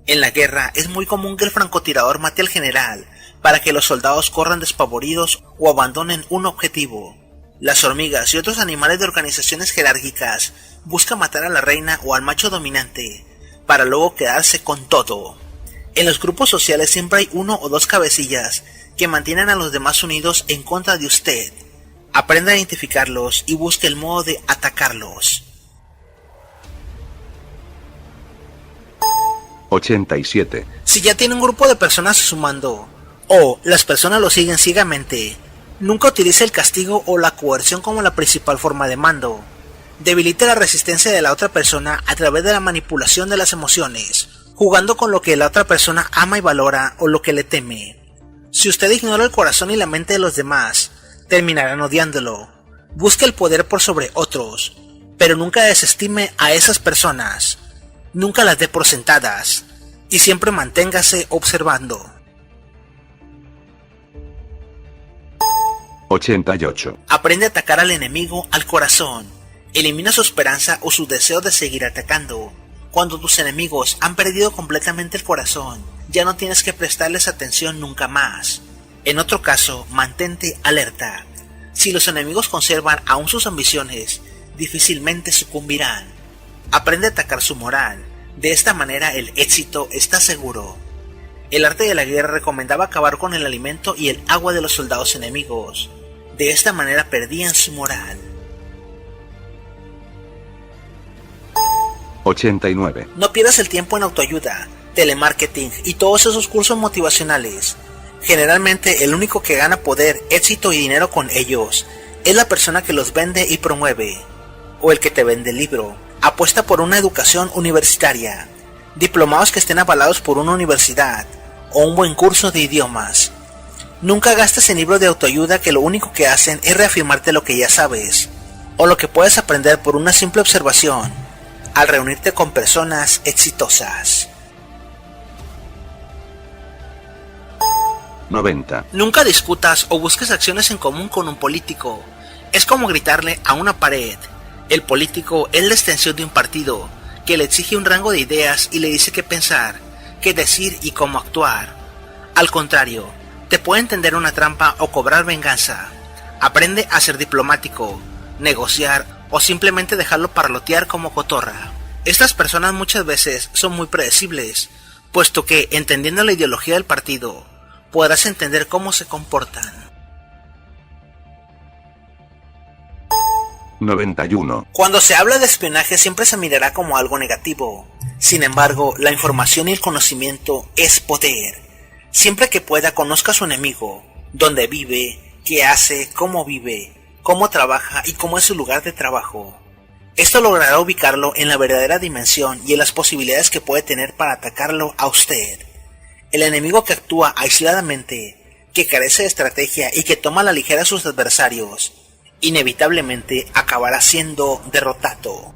En la guerra es muy común que el francotirador mate al general, para que los soldados corran despavoridos o abandonen un objetivo. Las hormigas y otros animales de organizaciones jerárquicas buscan matar a la reina o al macho dominante, para luego quedarse con todo. En los grupos sociales siempre hay uno o dos cabecillas que mantienen a los demás unidos en contra de usted. Aprenda a identificarlos y busque el modo de atacarlos. 87. Si ya tiene un grupo de personas a su mando, o las personas lo siguen ciegamente, nunca utilice el castigo o la coerción como la principal forma de mando. Debilite la resistencia de la otra persona a través de la manipulación de las emociones, jugando con lo que la otra persona ama y valora o lo que le teme. Si usted ignora el corazón y la mente de los demás, terminarán odiándolo. Busque el poder por sobre otros, pero nunca desestime a esas personas. Nunca las dé por sentadas, y siempre manténgase observando. 88. Aprende a atacar al enemigo al corazón. Elimina su esperanza o su deseo de seguir atacando. Cuando tus enemigos han perdido completamente el corazón, ya no tienes que prestarles atención nunca más. En otro caso, mantente alerta. Si los enemigos conservan aún sus ambiciones, difícilmente sucumbirán. Aprende a atacar su moral. De esta manera el éxito está seguro. El arte de la guerra recomendaba acabar con el alimento y el agua de los soldados enemigos. De esta manera perdían su moral. 89. No pierdas el tiempo en autoayuda, telemarketing y todos esos cursos motivacionales. Generalmente el único que gana poder, éxito y dinero con ellos es la persona que los vende y promueve, o el que te vende el libro. Apuesta por una educación universitaria, diplomados que estén avalados por una universidad, o un buen curso de idiomas. Nunca gastes en libros de autoayuda que lo único que hacen es reafirmarte lo que ya sabes, o lo que puedes aprender por una simple observación, al reunirte con personas exitosas. 90. Nunca discutas o busques acciones en común con un político. Es como gritarle a una pared. El político es la extensión de un partido que le exige un rango de ideas y le dice qué pensar, qué decir y cómo actuar. Al contrario, te puede tender una trampa o cobrar venganza. Aprende a ser diplomático, negociar o simplemente dejarlo parlotear como cotorra. Estas personas muchas veces son muy predecibles, puesto que, entendiendo la ideología del partido, podrás entender cómo se comportan. 91. Cuando se habla de espionaje siempre se mirará como algo negativo. Sin embargo, la información y el conocimiento es poder. Siempre que pueda, conozca a su enemigo, dónde vive, qué hace, cómo vive, cómo trabaja y cómo es su lugar de trabajo. Esto logrará ubicarlo en la verdadera dimensión y en las posibilidades que puede tener para atacarlo a usted. El enemigo que actúa aisladamente, que carece de estrategia y que toma a la ligera a sus adversarios, inevitablemente acabará siendo derrotado.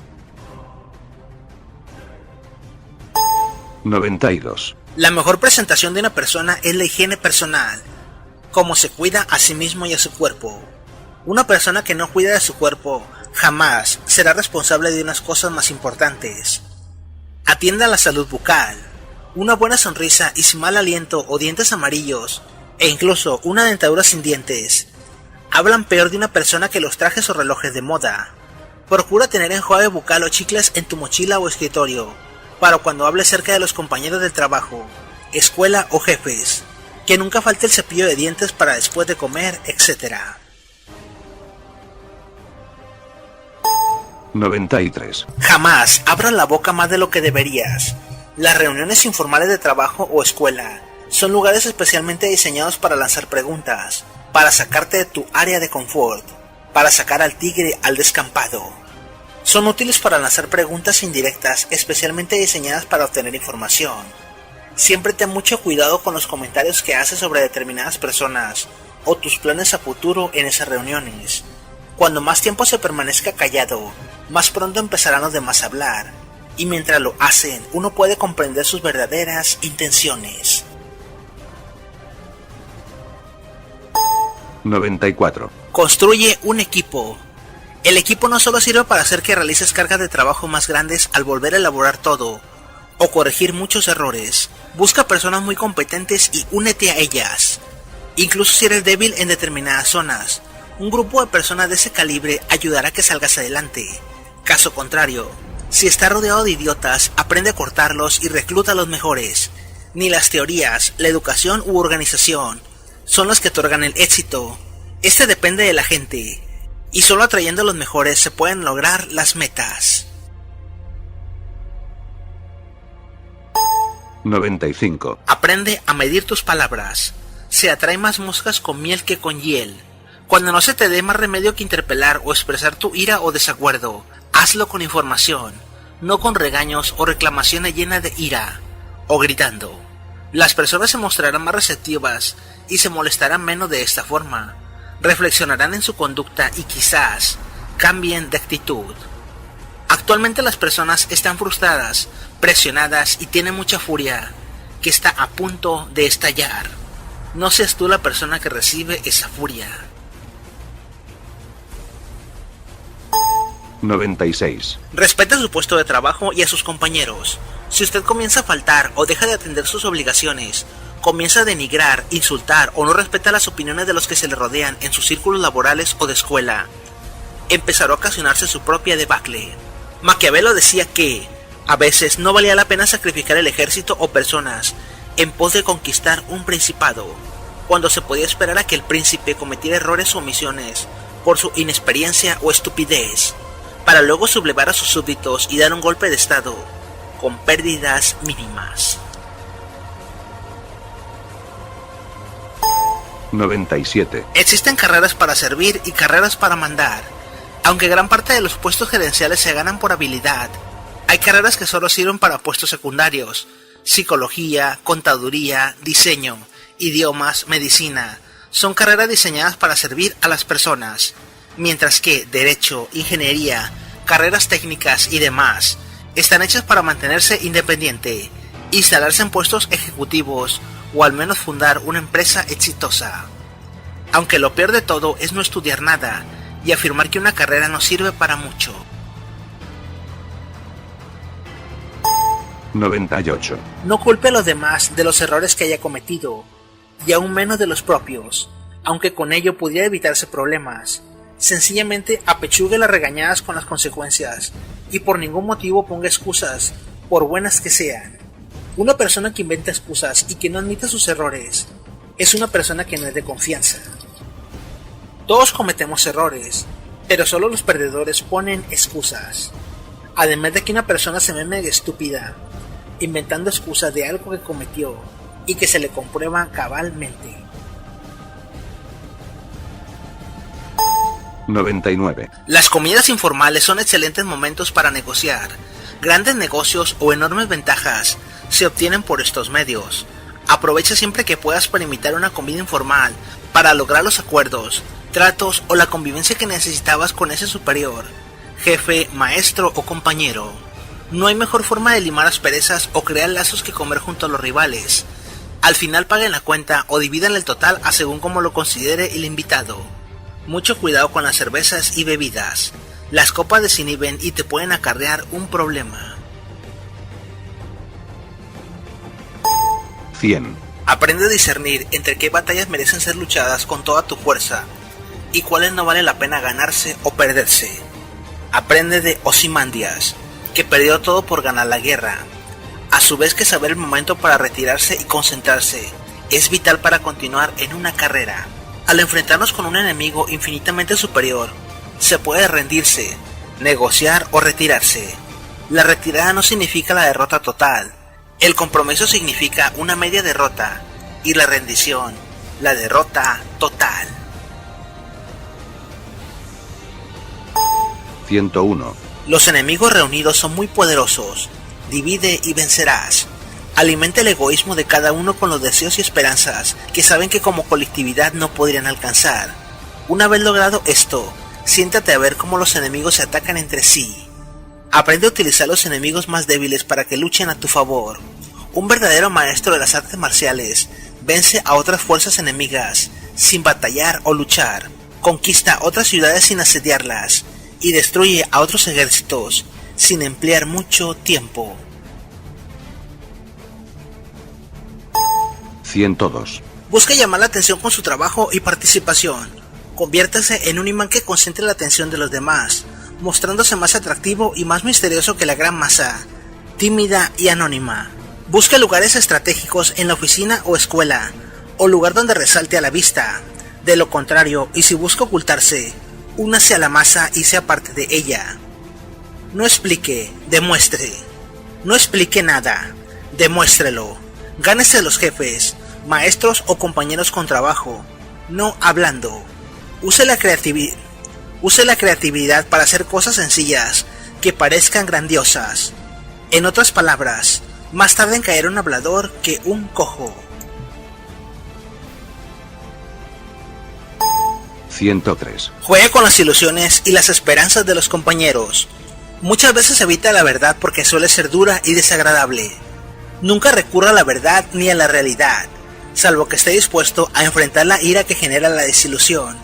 92. La mejor presentación de una persona es la higiene personal, cómo se cuida a sí mismo y a su cuerpo. Una persona que no cuida de su cuerpo jamás será responsable de unas cosas más importantes. Atienda a la salud bucal. Una buena sonrisa y sin mal aliento o dientes amarillos, e incluso una dentadura sin dientes, hablan peor de una persona que los trajes o relojes de moda. Procura tener enjuague bucal o chicles en tu mochila o escritorio, para cuando hables cerca de los compañeros del trabajo, escuela o jefes. Que nunca falte el cepillo de dientes para después de comer, etc. 93. Jamás abras la boca más de lo que deberías. Las reuniones informales de trabajo o escuela son lugares especialmente diseñados para lanzar preguntas, para sacarte de tu área de confort, para sacar al tigre al descampado. Son útiles para lanzar preguntas indirectas especialmente diseñadas para obtener información. Siempre ten mucho cuidado con los comentarios que haces sobre determinadas personas o tus planes a futuro en esas reuniones. Cuando más tiempo se permanezca callado, más pronto empezarán los demás a hablar, y mientras lo hacen, uno puede comprender sus verdaderas intenciones. 94. Construye un equipo. El equipo no solo sirve para hacer que realices cargas de trabajo más grandes al volver a elaborar todo, o corregir muchos errores. Busca personas muy competentes y únete a ellas. Incluso si eres débil en determinadas zonas, un grupo de personas de ese calibre ayudará a que salgas adelante. Caso contrario, si estás rodeado de idiotas, aprende a cortarlos y recluta a los mejores. Ni las teorías, la educación u organización son las que otorgan el éxito. Este depende de la gente, y solo atrayendo a los mejores se pueden lograr las metas. 95. Aprende a medir tus palabras. Se atrae más moscas con miel que con hiel. Cuando no se te dé más remedio que interpelar o expresar tu ira o desacuerdo, hazlo con información, no con regaños o reclamaciones llenas de ira, o gritando. Las personas se mostrarán más receptivas y se molestarán menos de esta forma. Reflexionarán en su conducta y quizás cambien de actitud. Actualmente las personas están frustradas, presionadas y tienen mucha furia, que está a punto de estallar. No seas tú la persona que recibe esa furia. 96. Respeta su puesto de trabajo y a sus compañeros. Si usted comienza a faltar o deja de atender sus obligaciones, comienza a denigrar, insultar o no respeta las opiniones de los que se le rodean en sus círculos laborales o de escuela, empezará a ocasionarse su propia debacle. Maquiavelo decía que a veces no valía la pena sacrificar el ejército o personas en pos de conquistar un principado, cuando se podía esperar a que el príncipe cometiera errores o omisiones por su inexperiencia o estupidez, para luego sublevar a sus súbditos y dar un golpe de estado con pérdidas mínimas. 97. Existen carreras para servir y carreras para mandar. Aunque gran parte de los puestos gerenciales se ganan por habilidad, hay carreras que solo sirven para puestos secundarios: psicología, contaduría, diseño, idiomas, medicina. Son carreras diseñadas para servir a las personas, mientras que derecho, ingeniería, carreras técnicas y demás están hechas para mantenerse independiente, instalarse en puestos ejecutivos o al menos fundar una empresa exitosa. Aunque lo peor de todo es no estudiar nada y afirmar que una carrera no sirve para mucho. 98. No culpe a los demás de los errores que haya cometido, y aún menos de los propios, aunque con ello pudiera evitarse problemas. Sencillamente apechugue las regañadas con las consecuencias, y por ningún motivo ponga excusas, por buenas que sean. Una persona que inventa excusas y que no admite sus errores, es una persona que no es de confianza. Todos cometemos errores, pero solo los perdedores ponen excusas. Además de que una persona se ve mega estúpida, inventando excusas de algo que cometió y que se le comprueba cabalmente. 99. Las comidas informales son excelentes momentos para negociar. Grandes negocios o enormes ventajas se obtienen por estos medios. Aprovecha siempre que puedas para invitar una comida informal para lograr los acuerdos, tratos o la convivencia que necesitabas con ese superior, jefe, maestro o compañero. No hay mejor forma de limar asperezas o crear lazos que comer junto a los rivales. Al final paguen la cuenta o dividan el total a según como lo considere el invitado. Mucho cuidado con las cervezas y bebidas. Las copas desinhiben y te pueden acarrear un problema. 100. Aprende a discernir entre qué batallas merecen ser luchadas con toda tu fuerza y cuáles no vale la pena ganarse o perderse. Aprende de Ozymandias, que perdió todo por ganar la guerra. A su vez que saber el momento para retirarse y concentrarse es vital para continuar en una carrera. Al enfrentarnos con un enemigo infinitamente superior, se puede rendirse, negociar o retirarse. La retirada no significa la derrota total. El compromiso significa una media derrota y la rendición, la derrota total. 101. Los enemigos reunidos son muy poderosos. Divide y vencerás. Alimenta el egoísmo de cada uno con los deseos y esperanzas que saben que como colectividad no podrían alcanzar. Una vez logrado esto, siéntate a ver cómo los enemigos se atacan entre sí. Aprende a utilizar los enemigos más débiles para que luchen a tu favor. Un verdadero maestro de las artes marciales vence a otras fuerzas enemigas sin batallar o luchar, conquista otras ciudades sin asediarlas y destruye a otros ejércitos sin emplear mucho tiempo. 102. Busca llamar la atención con su trabajo y participación. Conviértase en un imán que concentre la atención de los demás, mostrándose más atractivo y más misterioso que la gran masa, tímida y anónima. Busca lugares estratégicos en la oficina o escuela, o lugar donde resalte a la vista. De lo contrario, y si busca ocultarse, únase a la masa y sea parte de ella. No explique, demuestre. No explique nada, demuéstrelo. Gánese a los jefes, maestros o compañeros con trabajo, no hablando. Use la creatividad para hacer cosas sencillas que parezcan grandiosas. En otras palabras, más tarde en caer un hablador que un cojo. 103. Juegue con las ilusiones y las esperanzas de los compañeros. Muchas veces evita la verdad porque suele ser dura y desagradable. Nunca recurra a la verdad ni a la realidad, salvo que esté dispuesto a enfrentar la ira que genera la desilusión.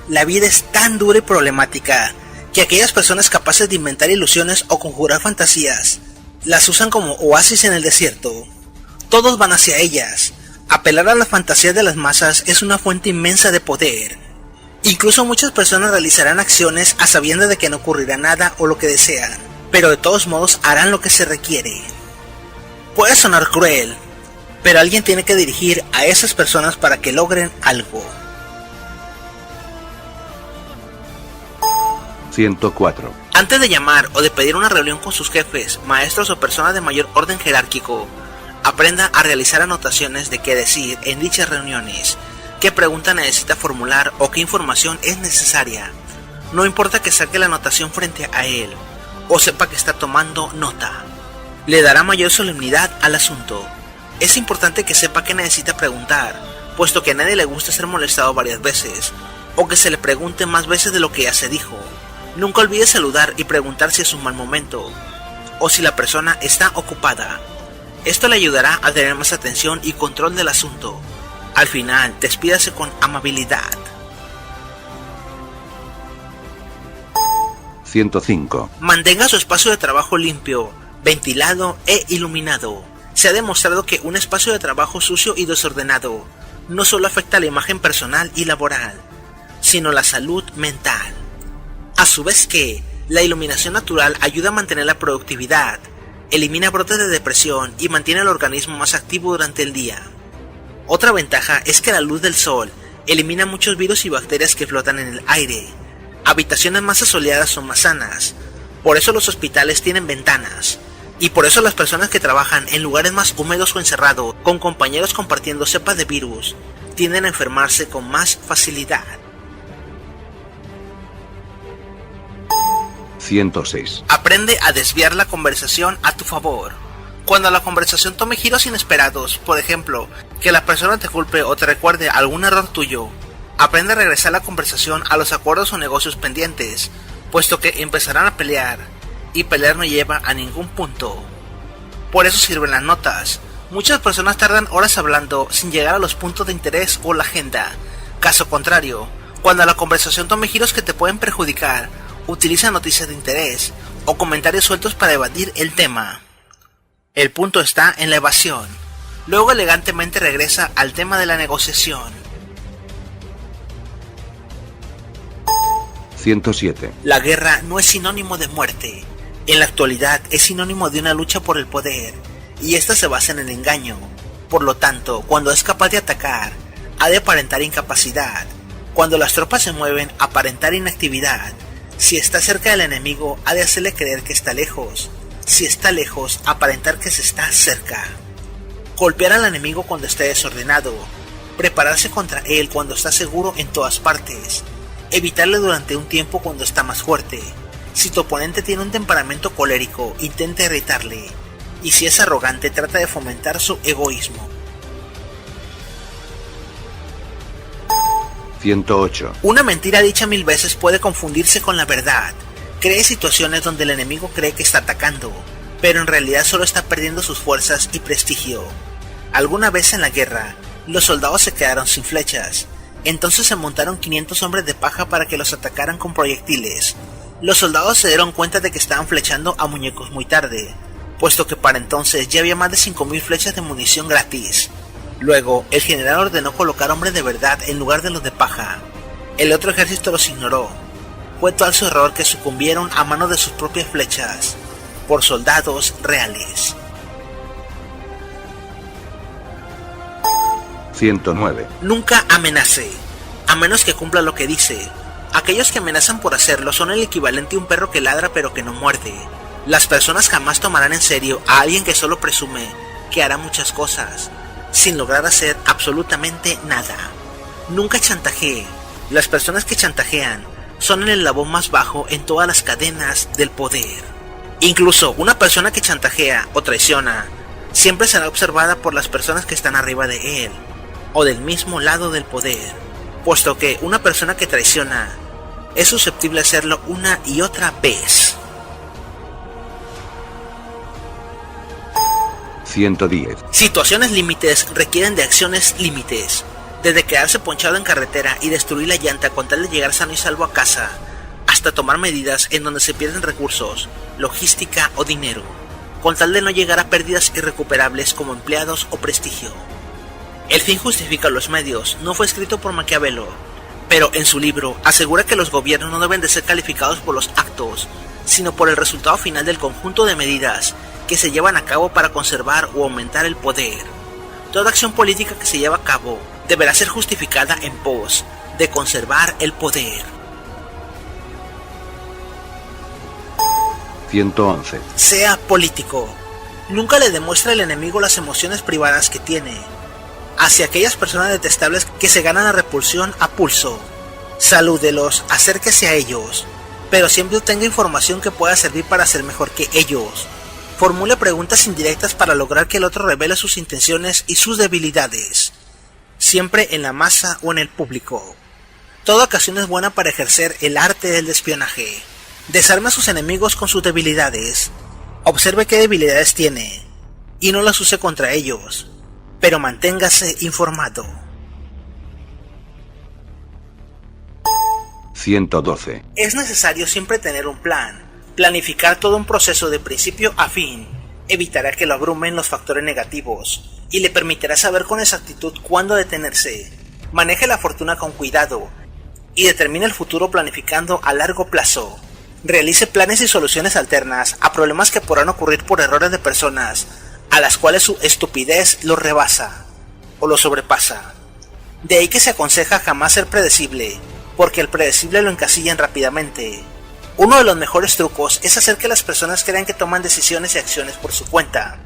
La vida es tan dura y problemática que aquellas personas capaces de inventar ilusiones o conjurar fantasías las usan como oasis en el desierto. Todos van hacia ellas. Apelar a las fantasías de las masas es una fuente inmensa de poder. Incluso muchas personas realizarán acciones a sabiendas de que no ocurrirá nada o lo que desean, pero de todos modos harán lo que se requiere. Puede sonar cruel, pero alguien tiene que dirigir a esas personas para que logren algo. 104. Antes de llamar o de pedir una reunión con sus jefes, maestros o personas de mayor orden jerárquico, aprenda a realizar anotaciones de qué decir en dichas reuniones, qué pregunta necesita formular o qué información es necesaria. No importa que saque la anotación frente a él o sepa que está tomando nota. Le dará mayor solemnidad al asunto. Es importante que sepa que necesita preguntar, puesto que a nadie le gusta ser molestado varias veces, o que se le pregunte más veces de lo que ya se dijo. Nunca olvide saludar y preguntar si es un mal momento, o si la persona está ocupada. Esto le ayudará a tener más atención y control del asunto. Al final, despídase con amabilidad. 105. Mantenga su espacio de trabajo limpio, ventilado e iluminado. Se ha demostrado que un espacio de trabajo sucio y desordenado no solo afecta la imagen personal y laboral, sino la salud mental. A su vez que la iluminación natural ayuda a mantener la productividad, elimina brotes de depresión y mantiene el organismo más activo durante el día. Otra ventaja es que la luz del sol elimina muchos virus y bacterias que flotan en el aire. Habitaciones más asoleadas son más sanas, por eso los hospitales tienen ventanas, y por eso las personas que trabajan en lugares más húmedos o encerrados, con compañeros compartiendo cepas de virus, tienden a enfermarse con más facilidad. 106. Aprende a desviar la conversación a tu favor. Cuando la conversación tome giros inesperados, por ejemplo, que la persona te culpe o te recuerde algún error tuyo, aprende a regresar la conversación a los acuerdos o negocios pendientes, puesto que empezarán a pelear, y pelear no lleva a ningún punto. Por eso sirven las notas. Muchas personas tardan horas hablando sin llegar a los puntos de interés o la agenda. Caso contrario, cuando la conversación tome giros que te pueden perjudicar, utiliza noticias de interés o comentarios sueltos para evadir el tema. El punto está en la evasión. Luego elegantemente regresa al tema de la negociación. 107. La guerra no es sinónimo de muerte. En la actualidad es sinónimo de una lucha por el poder, y esta se basa en el engaño. Por lo tanto, cuando es capaz de atacar, ha de aparentar incapacidad. Cuando las tropas se mueven, aparentar inactividad. Si está cerca del enemigo, ha de hacerle creer que está lejos. Si está lejos, aparentar que se está cerca. Golpear al enemigo cuando esté desordenado. Prepararse contra él cuando está seguro en todas partes. Evitarle durante un tiempo cuando está más fuerte. Si tu oponente tiene un temperamento colérico, intenta irritarle. Y si es arrogante, trata de fomentar su egoísmo. 108. Una mentira dicha 1000 veces puede confundirse con la verdad. Cree situaciones donde el enemigo cree que está atacando, pero en realidad solo está perdiendo sus fuerzas y prestigio. Alguna vez en la guerra, los soldados se quedaron sin flechas. Entonces se montaron 500 hombres de paja para que los atacaran con proyectiles. Los soldados se dieron cuenta de que estaban flechando a muñecos muy tarde, puesto que para entonces ya había más de 5000 flechas de munición gratis. Luego, el general ordenó colocar hombres de verdad en lugar de los de paja. El otro ejército los ignoró. Fue tal su error que sucumbieron a manos de sus propias flechas, por soldados reales. 109. Nunca amenace, a menos que cumpla lo que dice. Aquellos que amenazan por hacerlo son el equivalente a un perro que ladra pero que no muerde. Las personas jamás tomarán en serio a alguien que solo presume que hará muchas cosas, sin lograr hacer absolutamente nada. Nunca chantajee. Las personas que chantajean son el eslabón más bajo en todas las cadenas del poder. Incluso una persona que chantajea o traiciona siempre será observada por las personas que están arriba de él, o del mismo lado del poder, puesto que una persona que traiciona es susceptible de hacerlo una y otra vez. 110. Situaciones límites requieren de acciones límites, desde quedarse ponchado en carretera y destruir la llanta con tal de llegar sano y salvo a casa, hasta tomar medidas en donde se pierden recursos, logística o dinero, con tal de no llegar a pérdidas irrecuperables como empleados o prestigio. El fin justifica los medios no fue escrito por Maquiavelo, pero en su libro asegura que los gobiernos no deben de ser calificados por los actos, sino por el resultado final del conjunto de medidas que se llevan a cabo para conservar o aumentar el poder. Toda acción política que se lleva a cabo deberá ser justificada en pos de conservar el poder. 111. Sea político. Nunca le demuestre al enemigo las emociones privadas que tiene hacia aquellas personas detestables que se ganan la repulsión a pulso. Salúdelos, acérquese a ellos, pero siempre obtenga información que pueda servir para ser mejor que ellos. Formule preguntas indirectas para lograr que el otro revele sus intenciones y sus debilidades, siempre en la masa o en el público. Toda ocasión es buena para ejercer el arte del espionaje. Desarme a sus enemigos con sus debilidades. Observe qué debilidades tiene y no las use contra ellos, pero manténgase informado. 112. Es necesario siempre tener un plan. Planificar todo un proceso de principio a fin evitará que lo abrumen los factores negativos y le permitirá saber con exactitud cuándo detenerse. Maneje la fortuna con cuidado y determine el futuro planificando a largo plazo. Realice planes y soluciones alternas a problemas que podrán ocurrir por errores de personas a las cuales su estupidez los rebasa o los sobrepasa. De ahí que se aconseja jamás ser predecible, porque el predecible lo encasillan rápidamente. Uno de los mejores trucos es hacer que las personas crean que toman decisiones y acciones por su cuenta,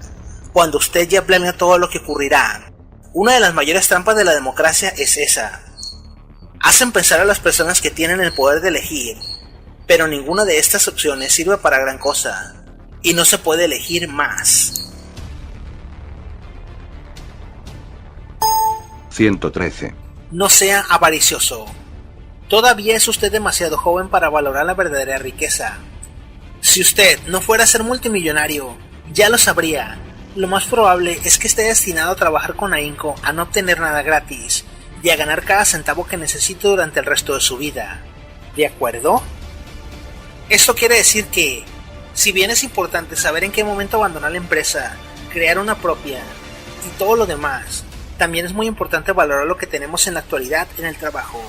cuando usted ya planea todo lo que ocurrirá. Una de las mayores trampas de la democracia es esa. Hacen pensar a las personas que tienen el poder de elegir, pero ninguna de estas opciones sirve para gran cosa, y no se puede elegir más. 113. No sea avaricioso. Todavía es usted demasiado joven para valorar la verdadera riqueza. Si usted no fuera a ser multimillonario, ya lo sabría. Lo más probable es que esté destinado a trabajar con ahínco a no obtener nada gratis y a ganar cada centavo que necesite durante el resto de su vida. ¿De acuerdo? Esto quiere decir que, si bien es importante saber en qué momento abandonar la empresa, crear una propia y todo lo demás, también es muy importante valorar lo que tenemos en la actualidad en el trabajo.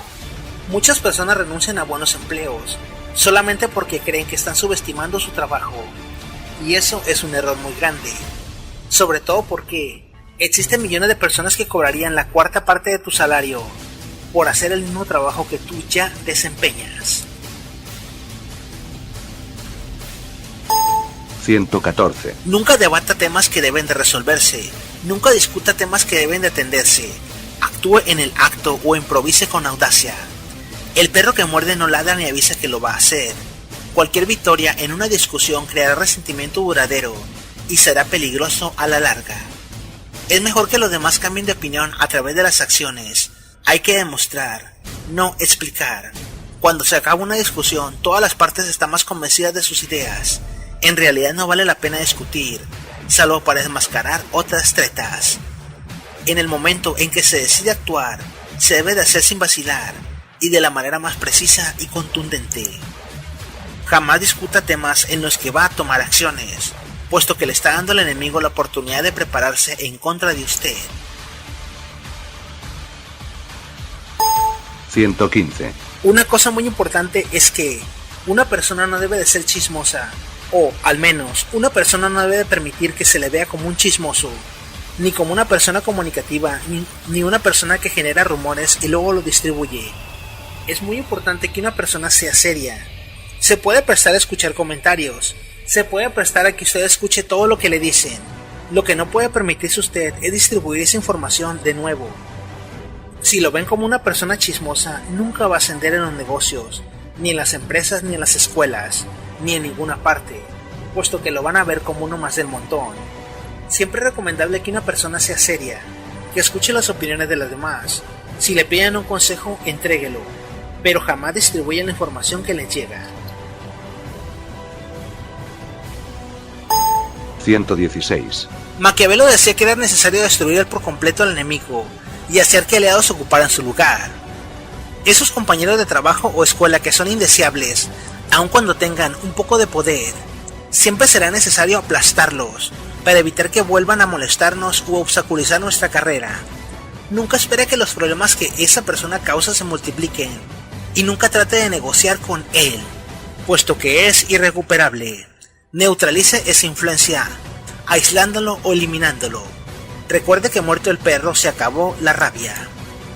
Muchas personas renuncian a buenos empleos solamente porque creen que están subestimando su trabajo, y eso es un error muy grande, sobre todo porque existen millones de personas que cobrarían la cuarta parte de tu salario por hacer el mismo trabajo que tú ya desempeñas. 114. Nunca debata temas que deben de resolverse. Nunca discuta temas que deben de atenderse. Actúe en el acto o improvise con audacia. El perro que muerde no ladra ni avisa que lo va a hacer. Cualquier victoria en una discusión creará resentimiento duradero y será peligroso a la larga. Es mejor que los demás cambien de opinión a través de las acciones. Hay que demostrar, no explicar. Cuando se acaba una discusión, todas las partes están más convencidas de sus ideas. En realidad no vale la pena discutir, salvo para desmascarar otras tretas. En el momento en que se decide actuar, se debe de hacer sin vacilar y de la manera más precisa y contundente. Jamás discuta temas en los que va a tomar acciones, puesto que le está dando al enemigo la oportunidad de prepararse en contra de usted. 115. Una cosa muy importante es que una persona no debe de ser chismosa, o al menos una persona no debe de permitir que se le vea como un chismoso, ni como una persona comunicativa, ni una persona que genera rumores y luego los distribuye. Es muy importante que una persona sea seria. Se puede prestar a escuchar comentarios, se puede prestar a que usted escuche todo lo que le dicen. Lo que no puede permitirse usted es distribuir esa información de nuevo. Si lo ven como una persona chismosa, nunca va a ascender en los negocios, ni en las empresas, ni en las escuelas, ni en ninguna parte, puesto que lo van a ver como uno más del montón. Siempre es recomendable que una persona sea seria, que escuche las opiniones de los demás. Si le piden un consejo, entréguelo, pero jamás distribuya la información que les llega. 116. Maquiavelo decía que era necesario destruir por completo al enemigo y hacer que aliados ocuparan su lugar. Esos compañeros de trabajo o escuela que son indeseables, aun cuando tengan un poco de poder, siempre será necesario aplastarlos para evitar que vuelvan a molestarnos u obstaculizar nuestra carrera. Nunca espere que los problemas que esa persona causa se multipliquen y nunca trate de negociar con él, puesto que es irrecuperable. Neutralice esa influencia, aislándolo o eliminándolo. Recuerde que muerto el perro se acabó la rabia.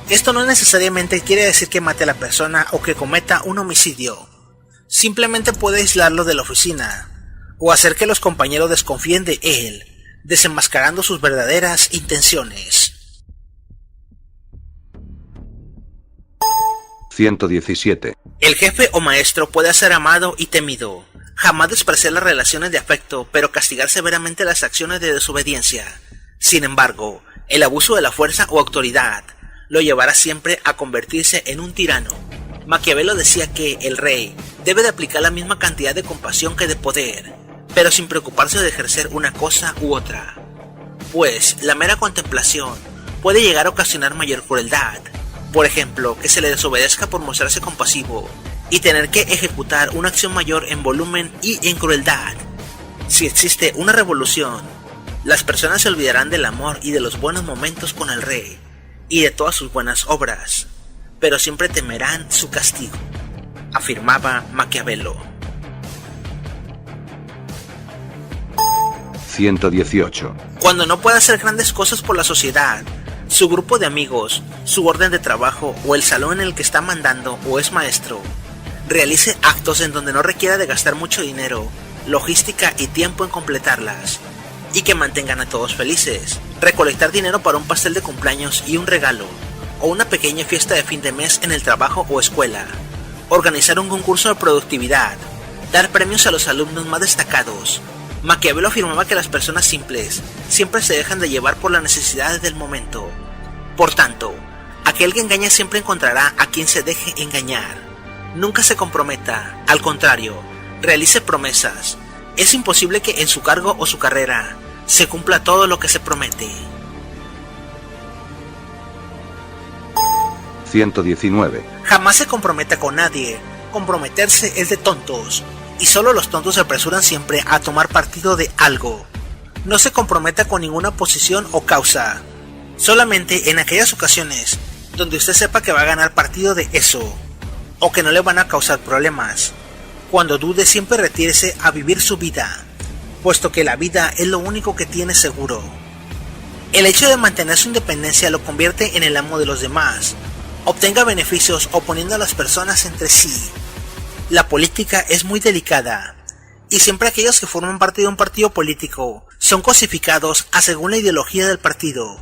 Esto no necesariamente quiere decir que mate a la persona o que cometa un homicidio. Simplemente puede aislarlo de la oficina o hacer que los compañeros desconfíen de él, desenmascarando sus verdaderas intenciones. 117. El jefe o maestro puede ser amado y temido. Jamás despreciar las relaciones de afecto, pero castigar severamente las acciones de desobediencia. Sin embargo, el abuso de la fuerza o autoridad lo llevará siempre a convertirse en un tirano. Maquiavelo decía que el rey debe de aplicar la misma cantidad de compasión que de poder, pero sin preocuparse de ejercer una cosa u otra, pues la mera contemplación puede llegar a ocasionar mayor crueldad. Por ejemplo, que se le desobedezca por mostrarse compasivo y tener que ejecutar una acción mayor en volumen y en crueldad. Si existe una revolución, las personas se olvidarán del amor y de los buenos momentos con el rey y de todas sus buenas obras, pero siempre temerán su castigo, afirmaba Maquiavelo. 118. Cuando no puede hacer grandes cosas por la sociedad, su grupo de amigos, su orden de trabajo o el salón en el que está mandando o es maestro, realice actos en donde no requiera de gastar mucho dinero, logística y tiempo en completarlas, y que mantengan a todos felices. Recolectar dinero para un pastel de cumpleaños y un regalo, o una pequeña fiesta de fin de mes en el trabajo o escuela. Organizar un concurso de productividad, dar premios a los alumnos más destacados. Maquiavelo afirmaba que las personas simples siempre se dejan de llevar por las necesidades del momento. Por tanto, aquel que engaña siempre encontrará a quien se deje engañar. Nunca se comprometa, al contrario, realice promesas. Es imposible que en su cargo o su carrera se cumpla todo lo que se promete. 119. Jamás se comprometa con nadie. Comprometerse es de tontos, y solo los tontos se apresuran siempre a tomar partido de algo. No se comprometa con ninguna posición o causa, solamente en aquellas ocasiones donde usted sepa que va a ganar partido de eso, o que no le van a causar problemas. Cuando dude, siempre retírese a vivir su vida, puesto que la vida es lo único que tiene seguro. El hecho de mantener su independencia lo convierte en el amo de los demás. Obtenga beneficios oponiendo a las personas entre sí. La política es muy delicada, y siempre aquellos que forman parte de un partido político son cosificados a según la ideología del partido.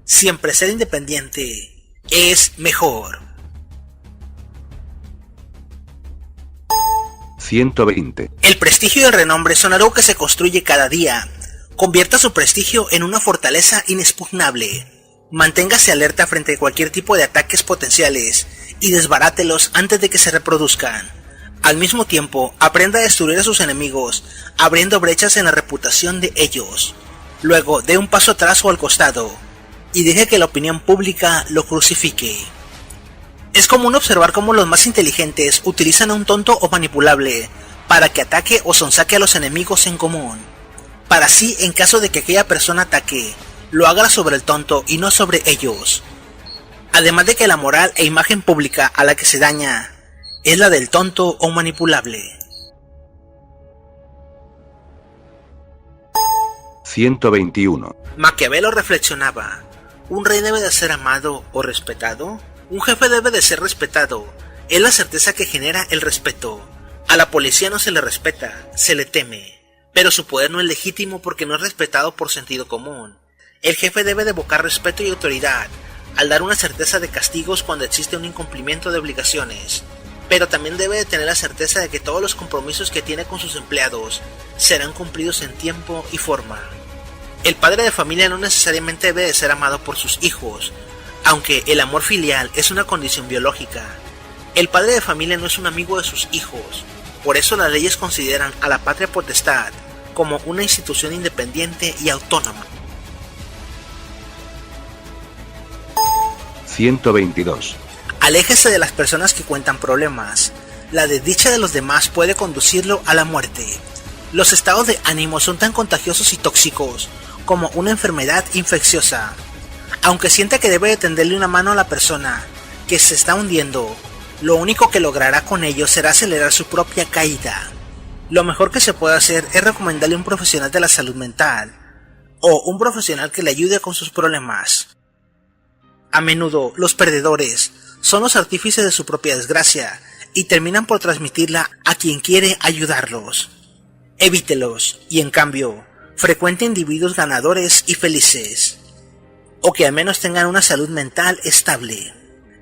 Siempre ser independiente es mejor. 120. El prestigio y el renombre son algo que se construye cada día. Convierta su prestigio en una fortaleza inexpugnable. Manténgase alerta frente a cualquier tipo de ataques potenciales y desbarátelos antes de que se reproduzcan. Al mismo tiempo, aprenda a destruir a sus enemigos, abriendo brechas en la reputación de ellos. Luego, dé un paso atrás o al costado, y deje que la opinión pública lo crucifique. Es común observar cómo los más inteligentes utilizan a un tonto o manipulable para que ataque o sonsaque a los enemigos en común, para así, en caso de que aquella persona ataque, lo haga sobre el tonto y no sobre ellos. Además de que la moral e imagen pública a la que se daña es la del tonto o manipulable. 121. Maquiavelo reflexionaba: ¿un rey debe de ser amado o respetado? Un jefe debe de ser respetado. Es la certeza que genera el respeto. A la policía no se le respeta, se le teme, pero su poder no es legítimo porque no es respetado por sentido común. El jefe debe de evocar respeto y autoridad al dar una certeza de castigos cuando existe un incumplimiento de obligaciones, pero también debe de tener la certeza de que todos los compromisos que tiene con sus empleados serán cumplidos en tiempo y forma. El padre de familia no necesariamente debe de ser amado por sus hijos, aunque el amor filial es una condición biológica. El padre de familia no es un amigo de sus hijos, por eso las leyes consideran a la patria potestad como una institución independiente y autónoma. 122. Aléjese de las personas que cuentan problemas. La desdicha de los demás puede conducirlo a la muerte. Los estados de ánimo son tan contagiosos y tóxicos como una enfermedad infecciosa. Aunque sienta que debe de tenderle una mano a la persona que se está hundiendo, lo único que logrará con ello será acelerar su propia caída. Lo mejor que se puede hacer es recomendarle un profesional de la salud mental o un profesional que le ayude con sus problemas. A menudo, los perdedores son los artífices de su propia desgracia y terminan por transmitirla a quien quiere ayudarlos. Evítelos y, en cambio, frecuente individuos ganadores y felices, o que al menos tengan una salud mental estable.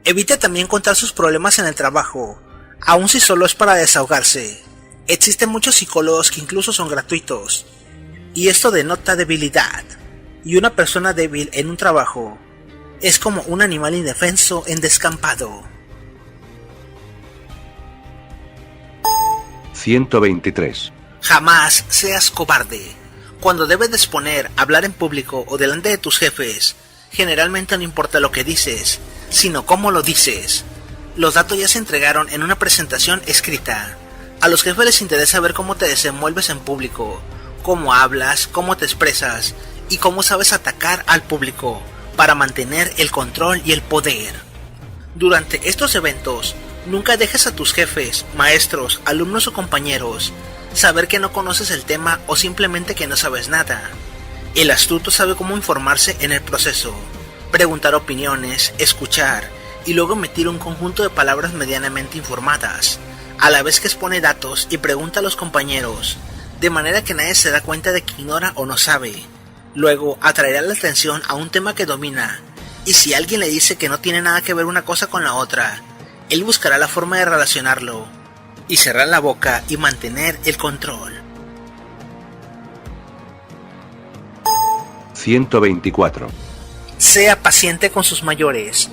Evite también contar sus problemas en el trabajo, aun si solo es para desahogarse. Existen muchos psicólogos que incluso son gratuitos, y esto denota debilidad, y una persona débil en un trabajo es como un animal indefenso en descampado. 123. Jamás seas cobarde. Cuando debes de exponer, hablar en público o delante de tus jefes, generalmente no importa lo que dices, sino cómo lo dices. Los datos ya se entregaron en una presentación escrita. A los jefes les interesa ver cómo te desenvuelves en público, cómo hablas, cómo te expresas y cómo sabes atacar al público para mantener el control y el poder. Durante estos eventos, nunca dejes a tus jefes, maestros, alumnos o compañeros saber que no conoces el tema o simplemente que no sabes nada. El astuto sabe cómo informarse en el proceso, preguntar opiniones, escuchar y luego emitir un conjunto de palabras medianamente informadas, a la vez que expone datos y pregunta a los compañeros, de manera que nadie se da cuenta de que ignora o no sabe. Luego atraerá la atención a un tema que domina, y si alguien le dice que no tiene nada que ver una cosa con la otra, él buscará la forma de relacionarlo, y cerrar la boca y mantener el control. 124. Sea paciente con sus mayores.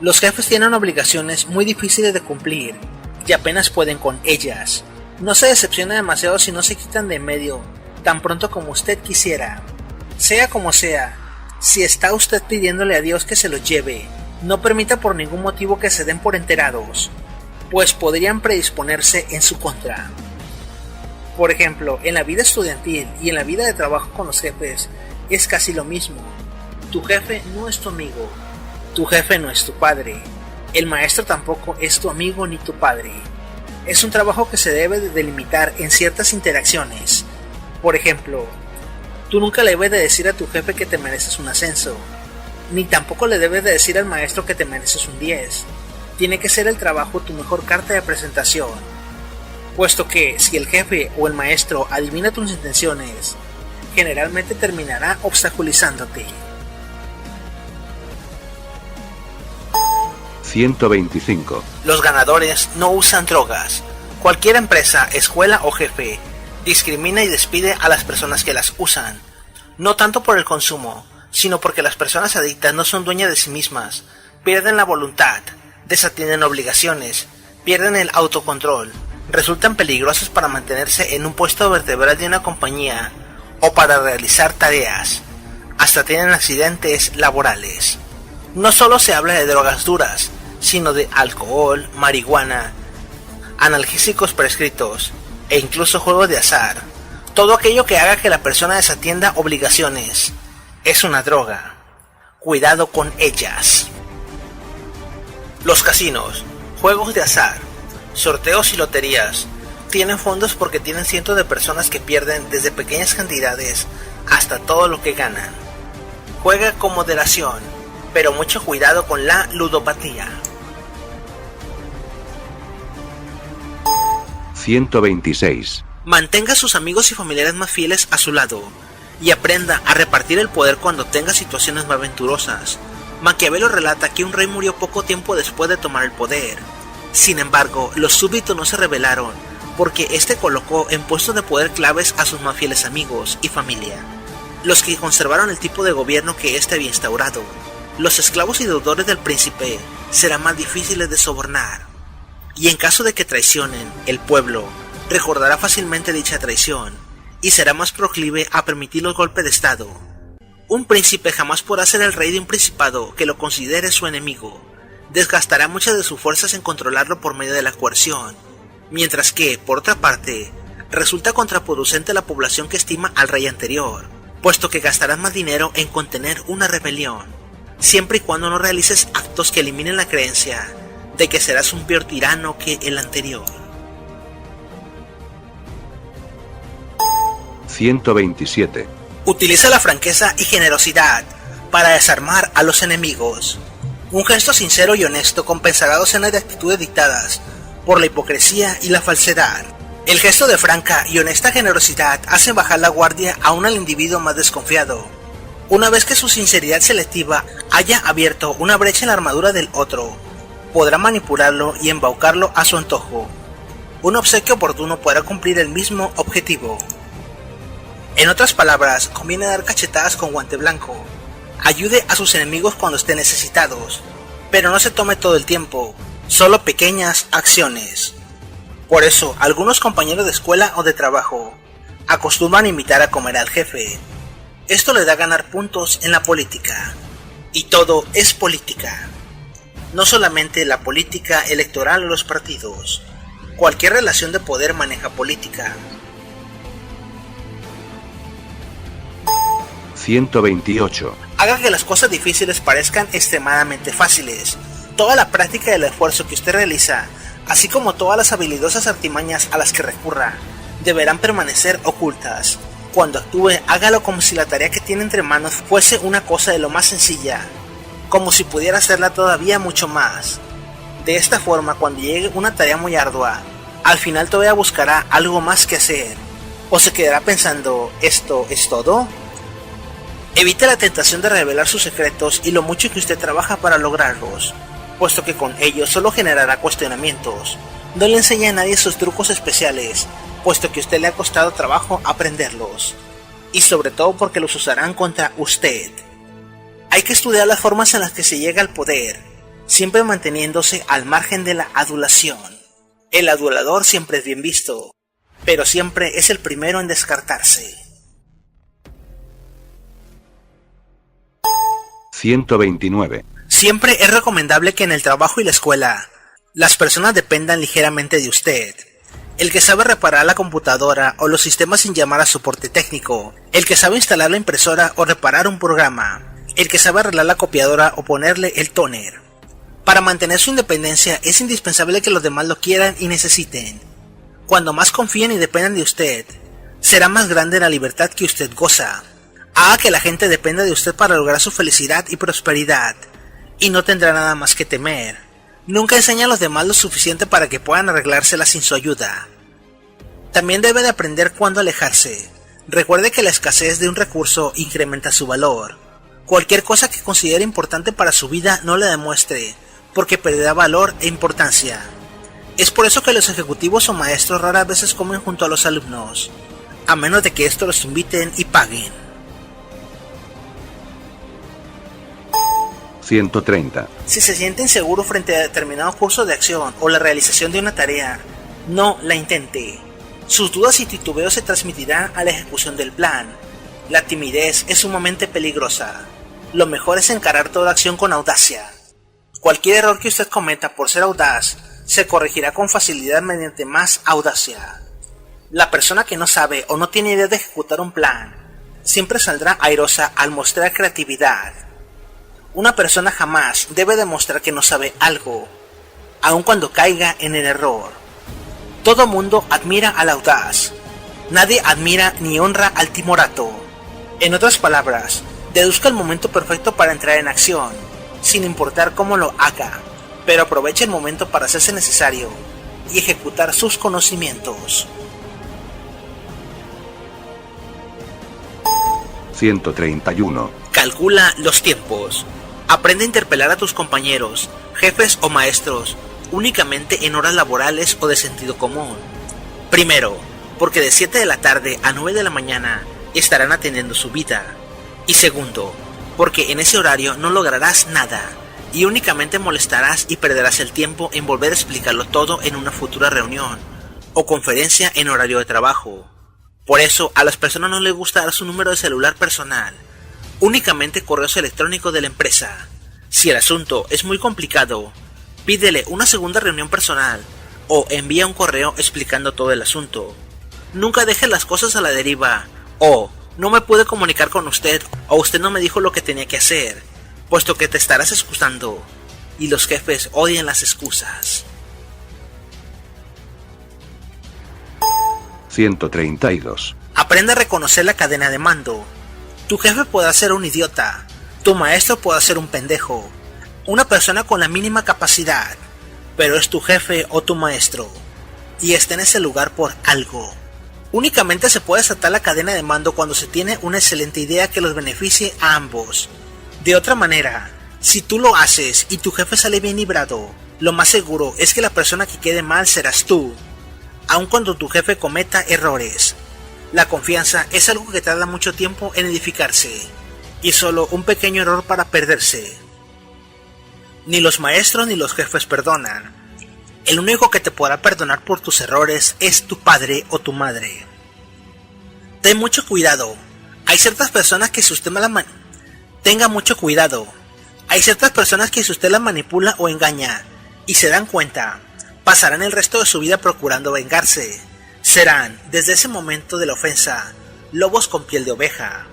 Los jefes tienen obligaciones muy difíciles de cumplir y apenas pueden con ellas. No se decepcione demasiado si no se quitan de en medio tan pronto como usted quisiera. Sea como sea, si está usted pidiéndole a Dios que se los lleve, no permita por ningún motivo que se den por enterados, pues podrían predisponerse en su contra. Por ejemplo, en la vida estudiantil y en la vida de trabajo con los jefes es casi lo mismo. Tu jefe no es tu amigo, tu jefe no es tu padre, el maestro tampoco es tu amigo ni tu padre. Es un trabajo que se debe de delimitar en ciertas interacciones. Por ejemplo, tú nunca le debes de decir a tu jefe que te mereces un ascenso, ni tampoco le debes de decir al maestro que te mereces un 10. Tiene que ser el trabajo tu mejor carta de presentación, puesto que si el jefe o el maestro adivina tus intenciones, generalmente terminará obstaculizándote. 125. Los ganadores no usan drogas. Cualquier empresa, escuela o jefe discrimina y despide a las personas que las usan, no tanto por el consumo, sino porque las personas adictas no son dueñas de sí mismas, pierden la voluntad, desatienden obligaciones, pierden el autocontrol, resultan peligrosas para mantenerse en un puesto vertebral de una compañía o para realizar tareas, hasta tienen accidentes laborales. No solo se habla de drogas duras, sino de alcohol, marihuana, analgésicos prescritos e incluso juegos de azar. Todo aquello que haga que la persona desatienda obligaciones es una droga. Cuidado con ellas. Los casinos, juegos de azar, sorteos y loterías tienen fondos porque tienen cientos de personas que pierden desde pequeñas cantidades hasta todo lo que ganan. Juega con moderación, pero mucho cuidado con la ludopatía. 126. Mantenga a sus amigos y familiares más fieles a su lado y aprenda a repartir el poder cuando tenga situaciones más aventurosas. Maquiavelo relata que un rey murió poco tiempo después de tomar el poder. Sin embargo, los súbditos no se rebelaron porque éste colocó en puestos de poder claves a sus más fieles amigos y familia, los que conservaron el tipo de gobierno que éste había instaurado. Los esclavos y deudores del príncipe serán más difíciles de sobornar, y en caso de que traicionen, el pueblo recordará fácilmente dicha traición y será más proclive a permitir los golpes de estado. Un príncipe jamás podrá ser el rey de un principado que lo considere su enemigo. Desgastará muchas de sus fuerzas en controlarlo por medio de la coerción, mientras que, por otra parte, resulta contraproducente la población que estima al rey anterior, puesto que gastarás más dinero en contener una rebelión, siempre y cuando no realices actos que eliminen la creencia de que serás un peor tirano que el anterior. 127. Utiliza la franqueza y generosidad para desarmar a los enemigos. Un gesto sincero y honesto compensará docenas de actitudes dictadas por la hipocresía y la falsedad. El gesto de franca y honesta generosidad hace bajar la guardia aún al individuo más desconfiado. Una vez que su sinceridad selectiva haya abierto una brecha en la armadura del otro, podrá manipularlo y embaucarlo a su antojo. Un obsequio oportuno podrá cumplir el mismo objetivo. En otras palabras, conviene dar cachetadas con guante blanco. Ayude a sus enemigos cuando estén necesitados, pero no se tome todo el tiempo, solo pequeñas acciones. Por eso, algunos compañeros de escuela o de trabajo acostumbran invitar a comer al jefe. Esto le da a ganar puntos en la política. Y todo es política. no solamente la política electoral o los partidos. Cualquier relación de poder maneja política. 128. Haga que las cosas difíciles parezcan extremadamente fáciles. Toda la práctica y el esfuerzo que usted realiza, así como todas las habilidosas artimañas a las que recurra, deberán permanecer ocultas. Cuando actúe, hágalo como si la tarea que tiene entre manos fuese una cosa de lo más sencilla, como si pudiera hacerla todavía mucho más. De esta forma, cuando llegue una tarea muy ardua, al final todavía buscará algo más que hacer, o se quedará pensando, ¿esto es todo? Evite la tentación de revelar sus secretos y lo mucho que usted trabaja para lograrlos, puesto que con ello solo generará cuestionamientos. No le enseñe a nadie sus trucos especiales, puesto que a usted le ha costado trabajo aprenderlos, y sobre todo porque los usarán contra usted. Hay que estudiar las formas en las que se llega al poder, siempre manteniéndose al margen de la adulación. El adulador siempre es bien visto, pero siempre es el primero en descartarse. 129. Siempre es recomendable que en el trabajo y la escuela, las personas dependan ligeramente de usted. El que sabe reparar la computadora o los sistemas sin llamar a soporte técnico, el que sabe instalar la impresora o reparar un programa, el que sabe arreglar la copiadora o ponerle el tóner. Para mantener su independencia es indispensable que los demás lo quieran y necesiten. Cuando más confíen y dependan de usted, será más grande la libertad que usted goza. Haga que la gente dependa de usted para lograr su felicidad y prosperidad, y no tendrá nada más que temer. Nunca enseñe a los demás lo suficiente para que puedan arreglársela sin su ayuda. También debe de aprender cuándo alejarse. Recuerde que la escasez de un recurso incrementa su valor. Cualquier cosa que considere importante para su vida no la demuestre, porque perderá valor e importancia. Es por eso que los ejecutivos o maestros raras veces comen junto a los alumnos, a menos de que estos los inviten y paguen. 130. Si se siente inseguro frente a determinado curso de acción o la realización de una tarea, no la intente. Sus dudas y titubeos se transmitirán a la ejecución del plan. La timidez es sumamente peligrosa. Lo mejor es encarar toda acción con audacia. Cualquier error que usted cometa por ser audaz, se corregirá con facilidad mediante más audacia. La persona que no sabe o no tiene idea de ejecutar un plan, siempre saldrá airosa al mostrar creatividad. Una persona jamás debe demostrar que no sabe algo, aun cuando caiga en el error. Todo mundo admira al audaz. Nadie admira ni honra al timorato. En otras palabras, deduzca el momento perfecto para entrar en acción, sin importar cómo lo haga, pero aproveche el momento para hacerse necesario y ejecutar sus conocimientos. 131. Calcula los tiempos. Aprende a interpelar a tus compañeros, jefes o maestros únicamente en horas laborales o de sentido común. Primero, porque de 7 de la tarde a 9 de la mañana estarán atendiendo su vida. Y segundo, porque en ese horario no lograrás nada y únicamente molestarás y perderás el tiempo en volver a explicarlo todo en una futura reunión o conferencia en horario de trabajo. Por eso a las personas no les gusta dar su número de celular personal, únicamente correos electrónicos de la empresa. Si el asunto es muy complicado, pídele una segunda reunión personal o envía un correo explicando todo el asunto. Nunca deje las cosas a la deriva o no me pude comunicar con usted o usted no me dijo lo que tenía que hacer, puesto que te estarás excusando y los jefes odian las excusas. 132. Aprende a reconocer la cadena de mando. Tu jefe puede ser un idiota, tu maestro puede ser un pendejo, una persona con la mínima capacidad, pero es tu jefe o tu maestro, y está en ese lugar por algo. Únicamente se puede desatar la cadena de mando cuando se tiene una excelente idea que los beneficie a ambos. De otra manera, si tú lo haces y tu jefe sale bien librado, lo más seguro es que la persona que quede mal serás tú, aun cuando tu jefe cometa errores. La confianza es algo que tarda mucho tiempo en edificarse, y solo un pequeño error para perderse. Ni los maestros ni los jefes perdonan. El único que te podrá perdonar por tus errores es tu padre o tu madre. Ten mucho cuidado. Hay ciertas personas que si usted tenga mucho cuidado. Hay ciertas personas que si usted las manipula o engaña y se dan cuenta, pasarán el resto de su vida procurando vengarse. Serán, desde ese momento de la ofensa, lobos con piel de oveja.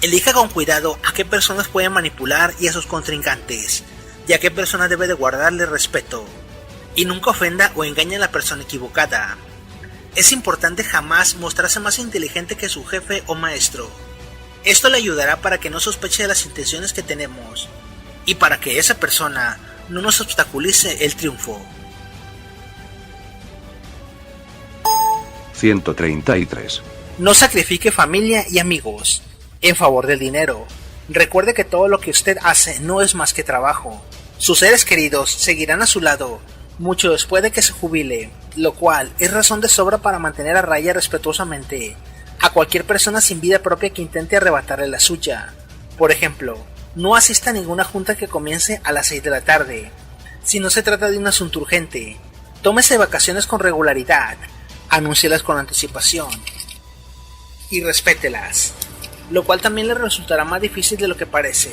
Elija con cuidado a qué personas puede manipular y a sus contrincantes, y a qué personas debe de guardarle respeto. Y nunca ofenda o engañe a la persona equivocada. Es importante jamás mostrarse más inteligente que su jefe o maestro. Esto le ayudará para que no sospeche de las intenciones que tenemos, y para que esa persona no nos obstaculice el triunfo. 133. No sacrifique familia y amigos en favor del dinero. Recuerde que todo lo que usted hace no es más que trabajo. Sus seres queridos seguirán a su lado mucho después de que se jubile, lo cual es razón de sobra para mantener a raya respetuosamente a cualquier persona sin vida propia que intente arrebatarle la suya. Por ejemplo, no asista a ninguna junta que comience a las 6 de la tarde. Si no se trata de un asunto urgente, tómese vacaciones con regularidad, anúncielas con anticipación y respételas, lo cual también le resultará más difícil de lo que parece.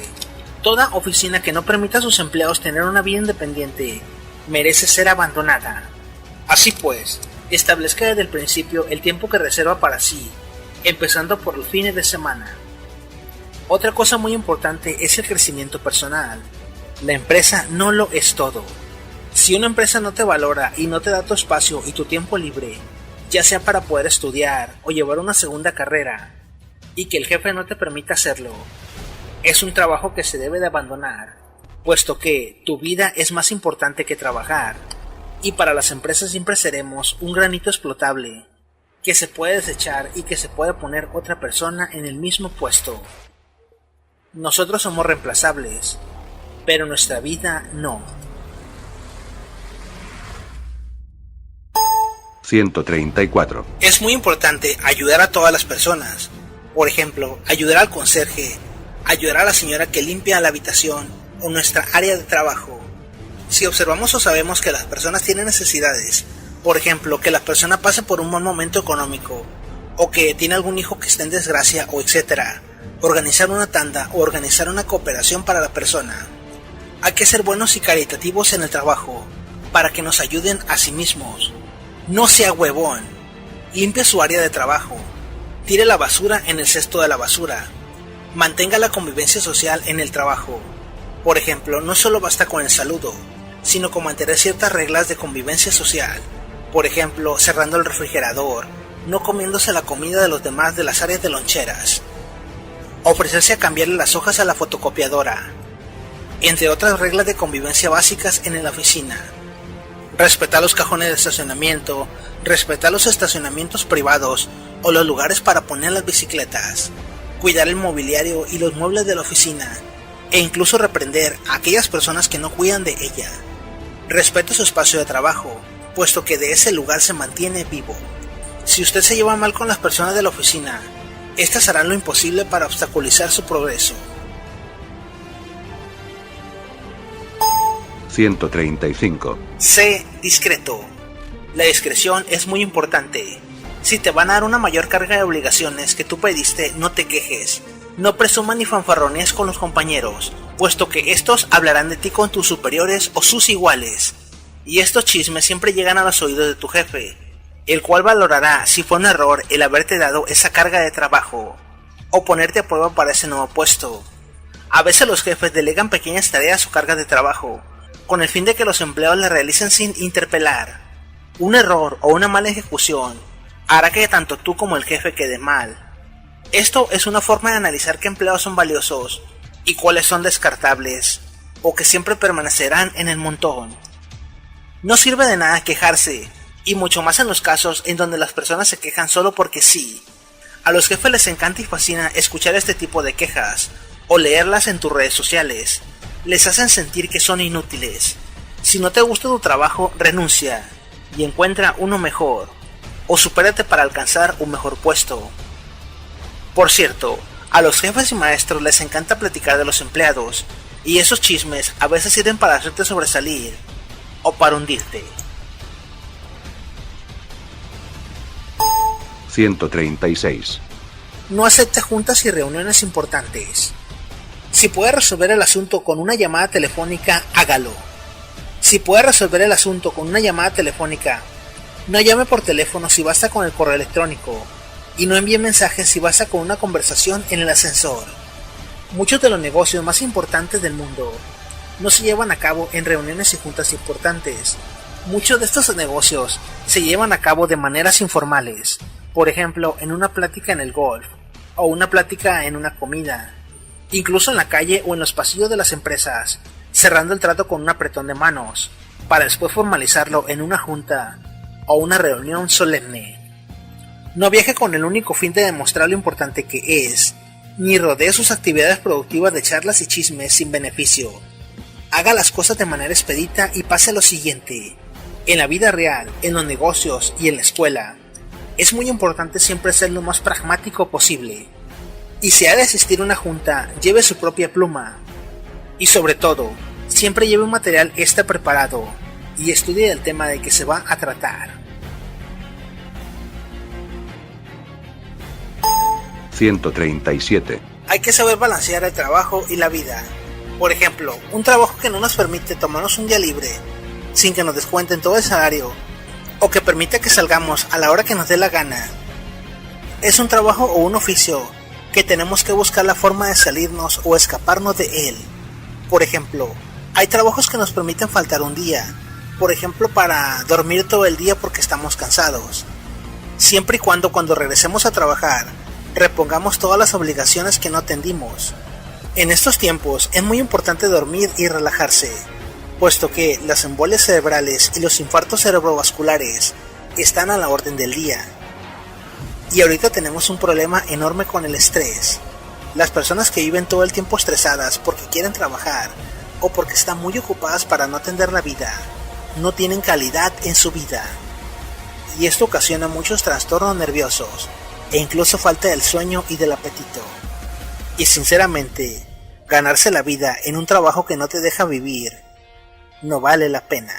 Toda oficina que no permita a sus empleados tener una vida independiente merece ser abandonada. Así pues, establezca desde el principio el tiempo que reserva para sí, empezando por los fines de semana. Otra cosa muy importante es el crecimiento personal. La empresa no lo es todo. Si una empresa no te valora y no te da tu espacio y tu tiempo libre, ya sea para poder estudiar o llevar una segunda carrera, y que el jefe no te permita hacerlo, es un trabajo que se debe de abandonar, puesto que tu vida es más importante que trabajar, y para las empresas siempre seremos un granito explotable, que se puede desechar y que se puede poner otra persona en el mismo puesto. Nosotros somos reemplazables, pero nuestra vida no. 134. Es muy importante ayudar a todas las personas. Por ejemplo, ayudar al conserje, ayudar a la señora que limpia la habitación o nuestra área de trabajo. Si observamos o sabemos que las personas tienen necesidades, por ejemplo, que la persona pase por un mal momento económico, o que tiene algún hijo que esté en desgracia, o etcétera, organizar una tanda o organizar una cooperación para la persona. Hay que ser buenos y caritativos en el trabajo, para que nos ayuden a sí mismos. No sea huevón, limpie su área de trabajo, tire la basura en el cesto de la basura, mantenga la convivencia social en el trabajo. Por ejemplo, no solo basta con el saludo, sino con mantener ciertas reglas de convivencia social. Por ejemplo, cerrando el refrigerador, no comiéndose la comida de los demás de las áreas de loncheras, ofrecerse a cambiarle las hojas a la fotocopiadora, entre otras reglas de convivencia básicas en la oficina. Respetar los cajones de estacionamiento, respetar los estacionamientos privados o los lugares para poner las bicicletas, cuidar el mobiliario y los muebles de la oficina, e incluso reprender a aquellas personas que no cuidan de ella. Respete su espacio de trabajo, puesto que de ese lugar se mantiene vivo. Si usted se lleva mal con las personas de la oficina, estas harán lo imposible para obstaculizar su progreso. 135. Sé discreto. La discreción es muy importante. Si te van a dar una mayor carga de obligaciones que tú pediste, no te quejes. No presumas ni fanfarronees con los compañeros, puesto que estos hablarán de ti con tus superiores o sus iguales. Y estos chismes siempre llegan a los oídos de tu jefe, el cual valorará si fue un error el haberte dado esa carga de trabajo, o ponerte a prueba para ese nuevo puesto. A veces los jefes delegan pequeñas tareas o cargas de trabajo, con el fin de que los empleados la realicen sin interpelar. Un error o una mala ejecución hará que tanto tú como el jefe quede mal. Esto es una forma de analizar qué empleados son valiosos y cuáles son descartables, o que siempre permanecerán en el montón. No sirve de nada quejarse, y mucho más en los casos en donde las personas se quejan solo porque sí. A los jefes les encanta y fascina escuchar este tipo de quejas, o leerlas en tus redes sociales. Les hacen sentir que son inútiles. Si no te gusta tu trabajo, renuncia y encuentra uno mejor, o supérate para alcanzar un mejor puesto. Por cierto, a los jefes y maestros les encanta platicar de los empleados, y esos chismes a veces sirven para hacerte sobresalir o para hundirte. 136. No acepte juntas y reuniones importantes. Si puede resolver el asunto con una llamada telefónica, hágalo. Si puede resolver el asunto con una llamada telefónica, no llame por teléfono si basta con el correo electrónico, y no envíe mensajes si basta con una conversación en el ascensor. Muchos de los negocios más importantes del mundo no se llevan a cabo en reuniones y juntas importantes. Muchos de estos negocios se llevan a cabo de maneras informales, por ejemplo, en una plática en el golf, o una plática en una comida, incluso en la calle o en los pasillos de las empresas, cerrando el trato con un apretón de manos, para después formalizarlo en una junta o una reunión solemne. No viaje con el único fin de demostrar lo importante que es, ni rodee sus actividades productivas de charlas y chismes sin beneficio. Haga las cosas de manera expedita y pase a lo siguiente. En la vida real, en los negocios y en la escuela, es muy importante siempre ser lo más pragmático posible. Y si ha de asistir a una junta, lleve su propia pluma. Y sobre todo, siempre lleve un material extra preparado y estudie el tema de que se va a tratar. 137. Hay que saber balancear el trabajo y la vida. Por ejemplo, un trabajo que no nos permite tomarnos un día libre sin que nos descuenten todo el salario, o que permita que salgamos a la hora que nos dé la gana, es un trabajo o un oficio que tenemos que buscar la forma de salirnos o escaparnos de él. Por ejemplo, hay trabajos que nos permiten faltar un día, por ejemplo para dormir todo el día porque estamos cansados, siempre y cuando regresemos a trabajar repongamos todas las obligaciones que no atendimos. En estos tiempos es muy importante dormir y relajarse, puesto que las embolias cerebrales y los infartos cerebrovasculares están a la orden del día. Y ahorita tenemos un problema enorme con el estrés. Las personas que viven todo el tiempo estresadas porque quieren trabajar o porque están muy ocupadas para no atender la vida, no tienen calidad en su vida. Y esto ocasiona muchos trastornos nerviosos e incluso falta del sueño y del apetito. Y sinceramente, ganarse la vida en un trabajo que no te deja vivir no vale la pena.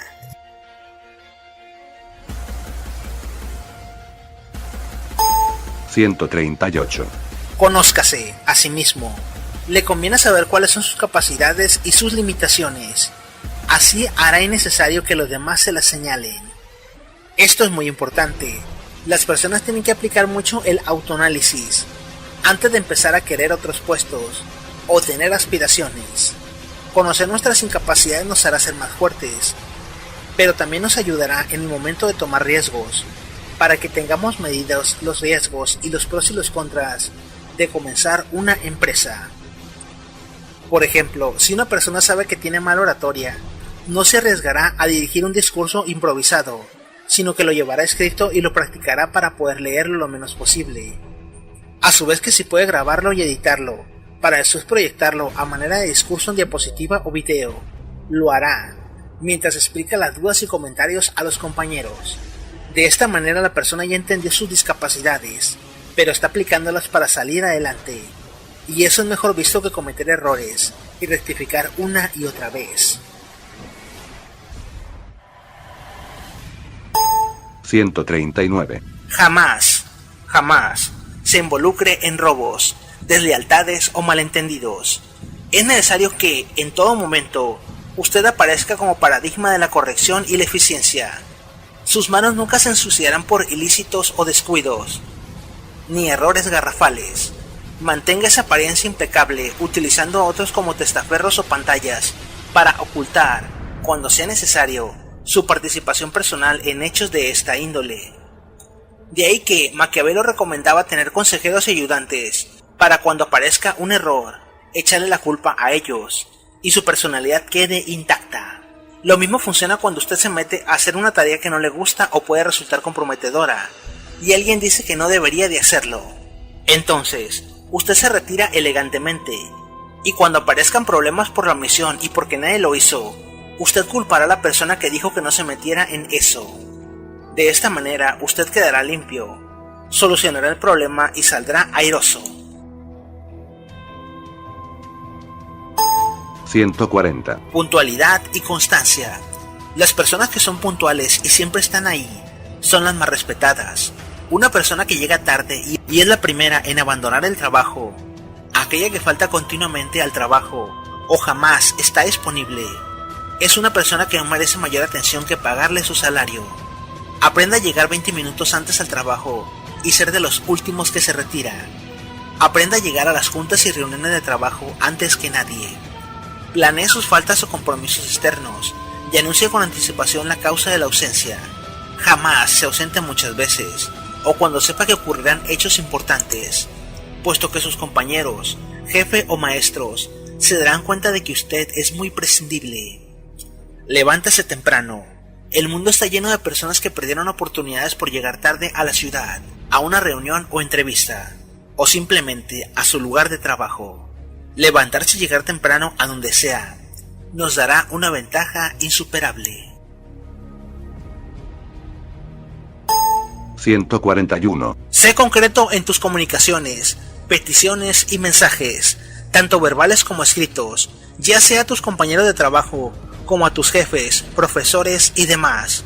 (138) Conózcase a sí mismo. Le conviene saber cuáles son sus capacidades y sus limitaciones. Así hará innecesario que los demás se las señalen. Esto es muy importante. Las personas tienen que aplicar mucho el autoanálisis antes de empezar a querer otros puestos o tener aspiraciones. Conocer nuestras incapacidades nos hará ser más fuertes, pero también nos ayudará en el momento de tomar riesgos, para que tengamos medidos los riesgos y los pros y los contras de comenzar una empresa. Por ejemplo, si una persona sabe que tiene mala oratoria, no se arriesgará a dirigir un discurso improvisado, sino que lo llevará escrito y lo practicará para poder leerlo lo menos posible. A su vez que si puede grabarlo y editarlo, para después proyectarlo a manera de discurso en diapositiva o video, lo hará, mientras explica las dudas y comentarios a los compañeros. De esta manera la persona ya entendió sus discapacidades, pero está aplicándolas para salir adelante, y eso es mejor visto que cometer errores y rectificar una y otra vez. 139. Jamás se involucre en robos, deslealtades o malentendidos. Es necesario que, en todo momento, usted aparezca como paradigma de la corrección y la eficiencia. Sus manos nunca se ensuciarán por ilícitos o descuidos, ni errores garrafales. Mantenga esa apariencia impecable utilizando a otros como testaferros o pantallas para ocultar, cuando sea necesario, su participación personal en hechos de esta índole. De ahí que Maquiavelo recomendaba tener consejeros y ayudantes para cuando aparezca un error, echarle la culpa a ellos y su personalidad quede intacta. Lo mismo funciona cuando usted se mete a hacer una tarea que no le gusta o puede resultar comprometedora y alguien dice que no debería de hacerlo. Entonces, usted se retira elegantemente y cuando aparezcan problemas por la omisión y porque nadie lo hizo, usted culpará a la persona que dijo que no se metiera en eso. De esta manera, usted quedará limpio, solucionará el problema y saldrá airoso. 140. Puntualidad y constancia. Las personas que son puntuales y siempre están ahí son las más respetadas. Una persona que llega tarde y es la primera en abandonar el trabajo, a aquella que falta continuamente al trabajo o jamás está disponible, es una persona que no merece mayor atención que pagarle su salario. Aprenda a llegar 20 minutos antes al trabajo y ser de los últimos que se retira. Aprenda a llegar a las juntas y reuniones de trabajo antes que nadie. Planee sus faltas o compromisos externos y anuncie con anticipación la causa de la ausencia. Jamás se ausente muchas veces o cuando sepa que ocurrirán hechos importantes, puesto que sus compañeros, jefe o maestros se darán cuenta de que usted es muy prescindible. Levántese temprano. El mundo está lleno de personas que perdieron oportunidades por llegar tarde a la ciudad, a una reunión o entrevista, o simplemente a su lugar de trabajo. Levantarse y llegar temprano a donde sea nos dará una ventaja insuperable. 141. Sé concreto en tus comunicaciones, peticiones y mensajes, tanto verbales como escritos, ya sea a tus compañeros de trabajo, como a tus jefes, profesores y demás.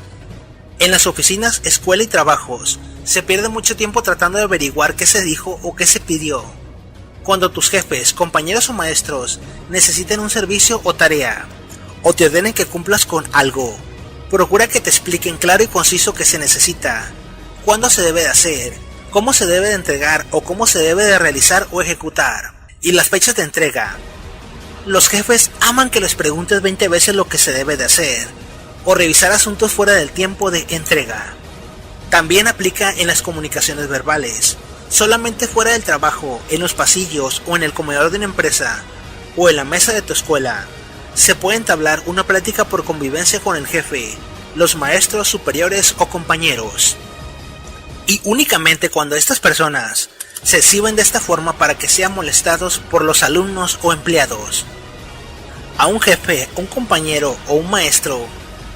En las oficinas, escuela y trabajos, se pierde mucho tiempo tratando de averiguar qué se dijo o qué se pidió. Cuando tus jefes, compañeros o maestros necesiten un servicio o tarea, o te ordenen que cumplas con algo, procura que te expliquen claro y conciso qué se necesita, cuándo se debe de hacer, cómo se debe de entregar o cómo se debe de realizar o ejecutar, y las fechas de entrega. Los jefes aman que les preguntes 20 veces lo que se debe de hacer, o revisar asuntos fuera del tiempo de entrega. También aplica en las comunicaciones verbales. Solamente fuera del trabajo, en los pasillos o en el comedor de una empresa, o en la mesa de tu escuela, se puede entablar una plática por convivencia con el jefe, los maestros superiores o compañeros. Y únicamente cuando estas personas se exhiben de esta forma para que sean molestados por los alumnos o empleados. A un jefe, un compañero o un maestro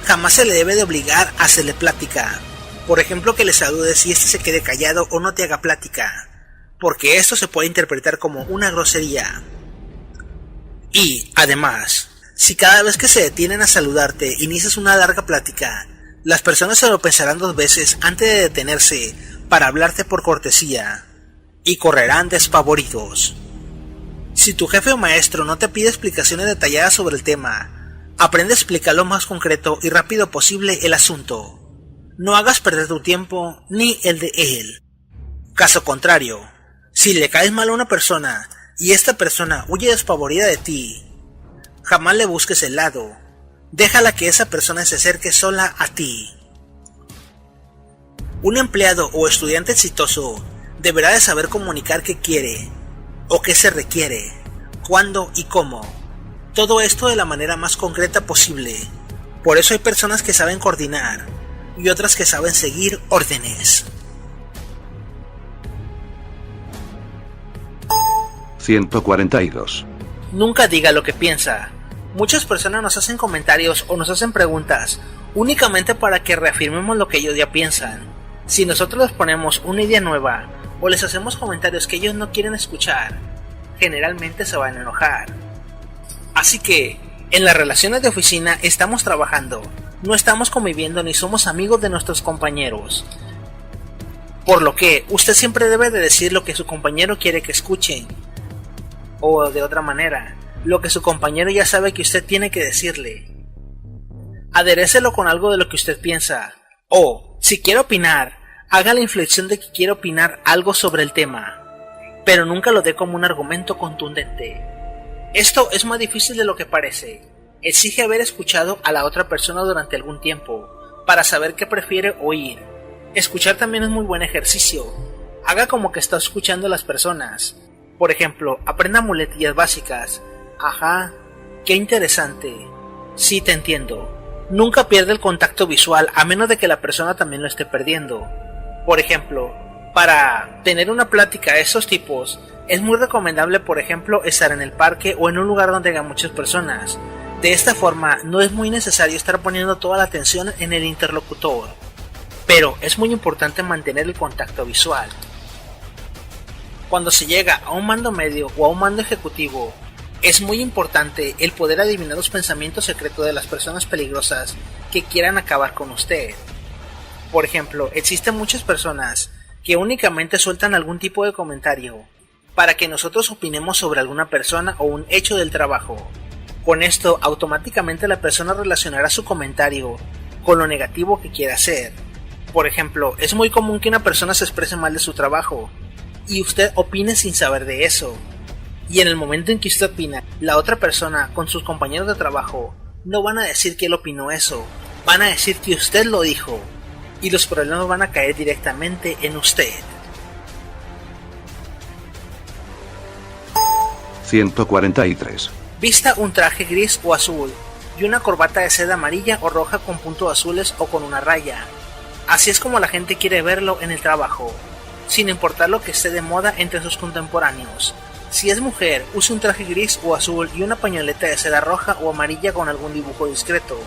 jamás se le debe de obligar a hacerle plática. Por ejemplo, que le saludes y este se quede callado o no te haga plática, porque esto se puede interpretar como una grosería. Y, además, si cada vez que se detienen a saludarte inicias una larga plática, las personas se lo pensarán 2 veces antes de detenerse para hablarte por cortesía, y correrán despavoridos. Si tu jefe o maestro no te pide explicaciones detalladas sobre el tema, aprende a explicar lo más concreto y rápido posible el asunto. No hagas perder tu tiempo ni el de él. Caso contrario, si le caes mal a una persona y esta persona huye despavorida de ti, jamás le busques el lado. Déjala que esa persona se acerque sola a ti. Un empleado o estudiante exitoso deberá de saber comunicar qué quiere, o qué se requiere, cuándo y cómo. Todo esto de la manera más concreta posible. Por eso hay personas que saben coordinar y otras que saben seguir órdenes. 142. Nunca diga lo que piensa. Muchas personas nos hacen comentarios o nos hacen preguntas únicamente para que reafirmemos lo que ellos ya piensan. Si nosotros les ponemos una idea nueva o les hacemos comentarios que ellos no quieren escuchar, generalmente se van a enojar. Así que, en las relaciones de oficina estamos trabajando, no estamos conviviendo ni somos amigos de nuestros compañeros. Por lo que, usted siempre debe de decir lo que su compañero quiere que escuchen. O de otra manera, lo que su compañero ya sabe que usted tiene que decirle. Aderécelo con algo de lo que usted piensa. O, si quiere opinar, haga la inflexión de que quiere opinar algo sobre el tema, pero nunca lo dé como un argumento contundente. Esto es más difícil de lo que parece. Exige haber escuchado a la otra persona durante algún tiempo, para saber qué prefiere oír. Escuchar también es muy buen ejercicio. Haga como que está escuchando a las personas. Por ejemplo, aprenda muletillas básicas. Ajá, qué interesante. Sí, te entiendo. Nunca pierda el contacto visual a menos de que la persona también lo esté perdiendo. Por ejemplo, para tener una plática de esos tipos, es muy recomendable, por ejemplo, estar en el parque o en un lugar donde haya muchas personas. De esta forma, no es muy necesario estar poniendo toda la atención en el interlocutor, pero es muy importante mantener el contacto visual. Cuando se llega a un mando medio o a un mando ejecutivo, es muy importante el poder adivinar los pensamientos secretos de las personas peligrosas que quieran acabar con usted. Por ejemplo, existen muchas personas que únicamente sueltan algún tipo de comentario para que nosotros opinemos sobre alguna persona o un hecho del trabajo. Con esto, automáticamente la persona relacionará su comentario con lo negativo que quiera hacer. Por ejemplo, es muy común que una persona se exprese mal de su trabajo, y usted opine sin saber de eso. Y en el momento en que usted opina, la otra persona con sus compañeros de trabajo no van a decir que él opinó eso, van a decir que usted lo dijo, y los problemas van a caer directamente en usted. 143. Vista un traje gris o azul y una corbata de seda amarilla o roja con puntos azules o con una raya. Así es como la gente quiere verlo en el trabajo, sin importar lo que esté de moda entre sus contemporáneos. Si es mujer, use un traje gris o azul y una pañoleta de seda roja o amarilla con algún dibujo discreto.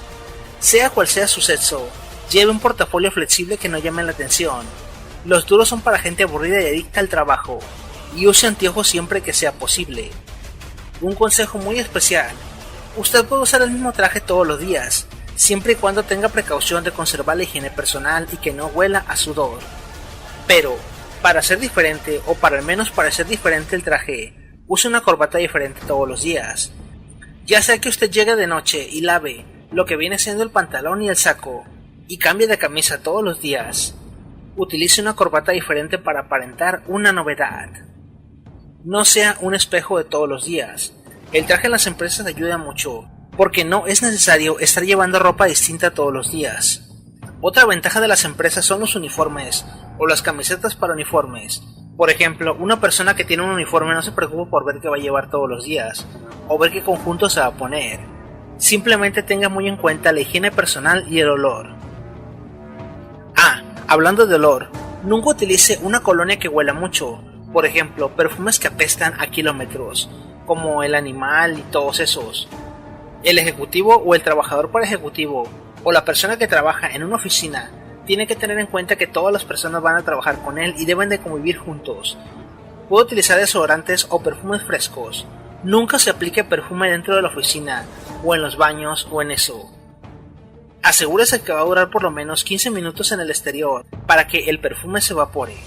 Sea cual sea su sexo, lleve un portafolio flexible que no llame la atención. Los duros son para gente aburrida y adicta al trabajo, y use anteojos siempre que sea posible. Un consejo muy especial: usted puede usar el mismo traje todos los días, siempre y cuando tenga precaución de conservar la higiene personal y que no huela a sudor. Pero, para ser diferente, o para al menos parecer diferente el traje, use una corbata diferente todos los días. Ya sea que usted llegue de noche y lave lo que viene siendo el pantalón y el saco, y cambie de camisa todos los días, utilice una corbata diferente para aparentar una novedad. No sea un espejo de todos los días. El traje en las empresas ayuda mucho, porque no es necesario estar llevando ropa distinta todos los días. Otra ventaja de las empresas son los uniformes, o las camisetas para uniformes. Por ejemplo, una persona que tiene un uniforme no se preocupa por ver qué va a llevar todos los días, o ver qué conjunto se va a poner. Simplemente tenga muy en cuenta la higiene personal y el olor. Hablando de olor, nunca utilice una colonia que huela mucho. Por ejemplo, perfumes que apestan a kilómetros, como el animal y todos esos. El ejecutivo o el trabajador por ejecutivo, o la persona que trabaja en una oficina, tiene que tener en cuenta que todas las personas van a trabajar con él y deben de convivir juntos. Puede utilizar desodorantes o perfumes frescos. Nunca se aplique perfume dentro de la oficina, o en los baños, o en eso. Asegúrese que va a durar por lo menos 15 minutos en el exterior, para que el perfume se evapore.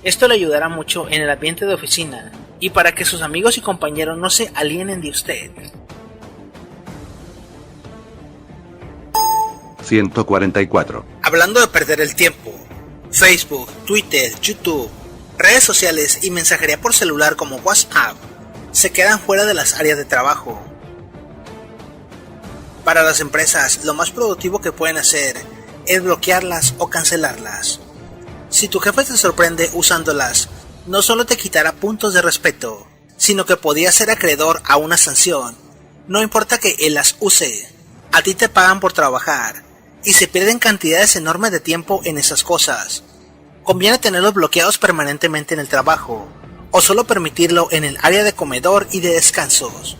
Esto le ayudará mucho en el ambiente de oficina, y para que sus amigos y compañeros no se alienen de usted. 144. Hablando de perder el tiempo, Facebook, Twitter, YouTube, redes sociales y mensajería por celular como WhatsApp se quedan fuera de las áreas de trabajo. Para las empresas, lo más productivo que pueden hacer es bloquearlas o cancelarlas. Si tu jefe te sorprende usándolas, no solo te quitará puntos de respeto, sino que podría ser acreedor a una sanción. No importa que él las use, a ti te pagan por trabajar, y se pierden cantidades enormes de tiempo en esas cosas. Conviene tenerlos bloqueados permanentemente en el trabajo, o solo permitirlo en el área de comedor y de descansos.